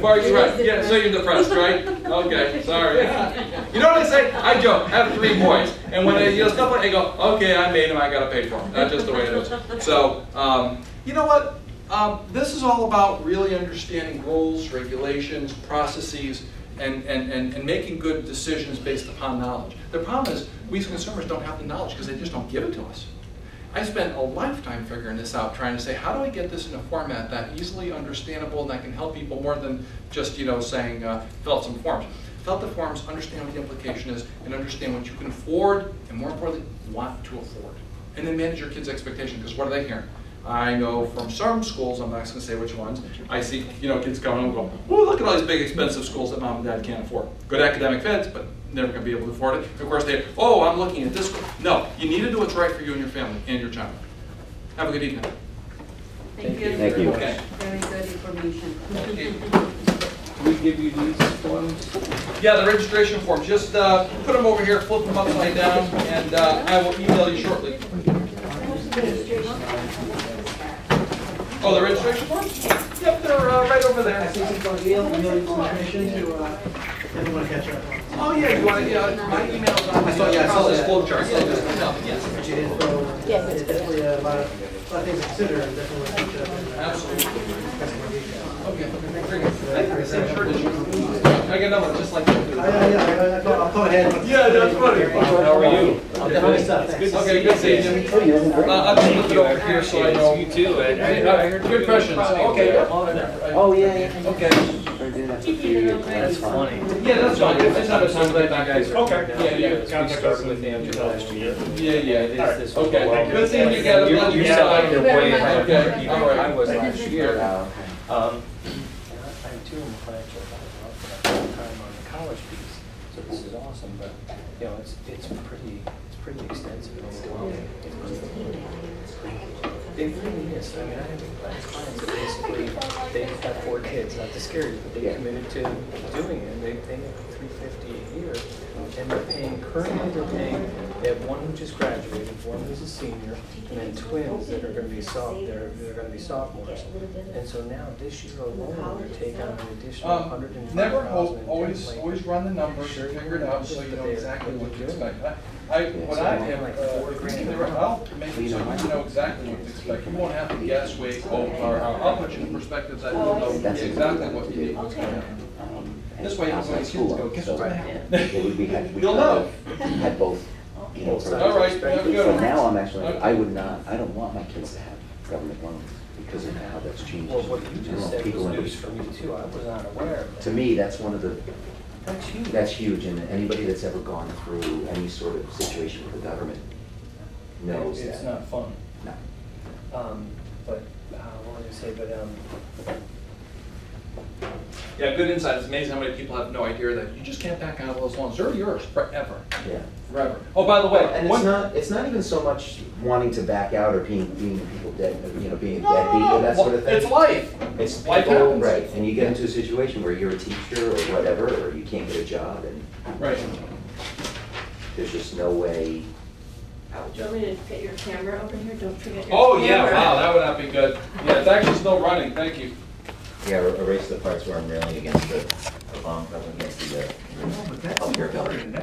Right. Yeah, so you're depressed, right? Okay, sorry. You know what I say? I joke, have 3 boys. And when they, stuff like that, I go, okay, I made them, I got to pay for them. That's just the way it is. So, you know what? This is all about really understanding rules, regulations, processes, and making good decisions based upon knowledge. The problem is, we as consumers don't have the knowledge because they just don't give it to us. I spent a lifetime figuring this out, trying to say, how do I get this in a format that easily understandable and that can help people more than just, saying, fill out some forms. Fill out the forms, understand what the implication is, and understand what you can afford, and more importantly, want to afford. And then manage your kids' expectations, because what are they hearing? I know from some schools, I'm not going to say which ones, I see kids coming and go, oh, look at all these big expensive schools that mom and dad can't afford. Good academic fits, but never going to be able to afford it. Of course, I'm looking at this school. No, you need to do what's right for you and your family and your child. Have a good evening. Thank you. Thank you. Okay. Very good information. Do we give you these forms? Yeah, the registration form. Just put them over here, flip them upside down, and I will email you shortly. Oh, the registration forms? Yep, they're right over there. I think it's going to be able to email you some information to everyone catch up on. Oh yeah, you want to? My email's on. I saw this that. flow chart. So just yes. But you did, so it's definitely a lot of things to consider, and definitely want to catch up. Absolutely. Okay. Very good. Thank you. Same shirt as you. I got another one just like that. Yeah, I'll go ahead. Yeah, that's funny. How are you? Good stuff, thanks. Okay, good seeing you. I'm gonna move it over here so I know. You too, good questions, okay. Oh, yeah. Okay. That's funny. Yeah, that's fine, it's not a time that guys are. Okay. Yeah, We started with Andrew last year. yeah. This Okay, well, good seeing you guys. You Glad you stopped sound like you're by. way ahead of Okay, even all right. I was last year. Okay. And I'm too in the financial advisor, I'll spend time on the college piece, so this is awesome, but, you know, it's pretty extensive and overwhelming. They really is, I mean, I have clients that basically, they've got 4 kids, not to scare you, but they committed to doing it, and they make $350 a year, and they're paying, currently they're paying, they have one who just graduated, one who's a senior, and then twins that are gonna be they're gonna be sophomores. And so now this year alone, they're taking on an additional $105,000. Never hope, in always like- run the numbers, Sure, figure it out so you know they- exactly what to they're doing expect. it. What so I they have am, like if you 4 give me grand. the, I'll make it so you know exactly what to expect. You won't have to guess, wait, hope, or I'll put you in perspective that you'll know exactly what you need, what's going to happen. This way, when the kids go, guess what's going to happen? We You'll know. had both, you know, Both sides. All right, yeah, so good. now I'm actually, I don't want my kids to have government loans because of how that's changed. Well, what you I don't just know, said people was under- news for me too, I was not aware of that. To me, that's one of the, That's huge. that's huge, and anybody that's ever gone through any sort of situation with the government knows that. It's not fun. No. But, what was I gonna say, but, Yeah, good insight. It's amazing how many people have no idea that you just can't back out of those loans. They're yours forever, Yeah. forever. Oh, by the way, And it's not even so much wanting to back out or being people dead, you know, being a deadbeat or that sort of thing. It's life. It's Life people, happens. right, and you get into a situation where you're a teacher or whatever, or you can't get a job, and Right. there's just no way out. Do you want me to get your camera over here? Don't forget your Oh, camera. yeah, wow, that would not be good. Yeah, it's actually still running. Thank you. Yeah, erase the parts where I'm railing against the, against the, up here building.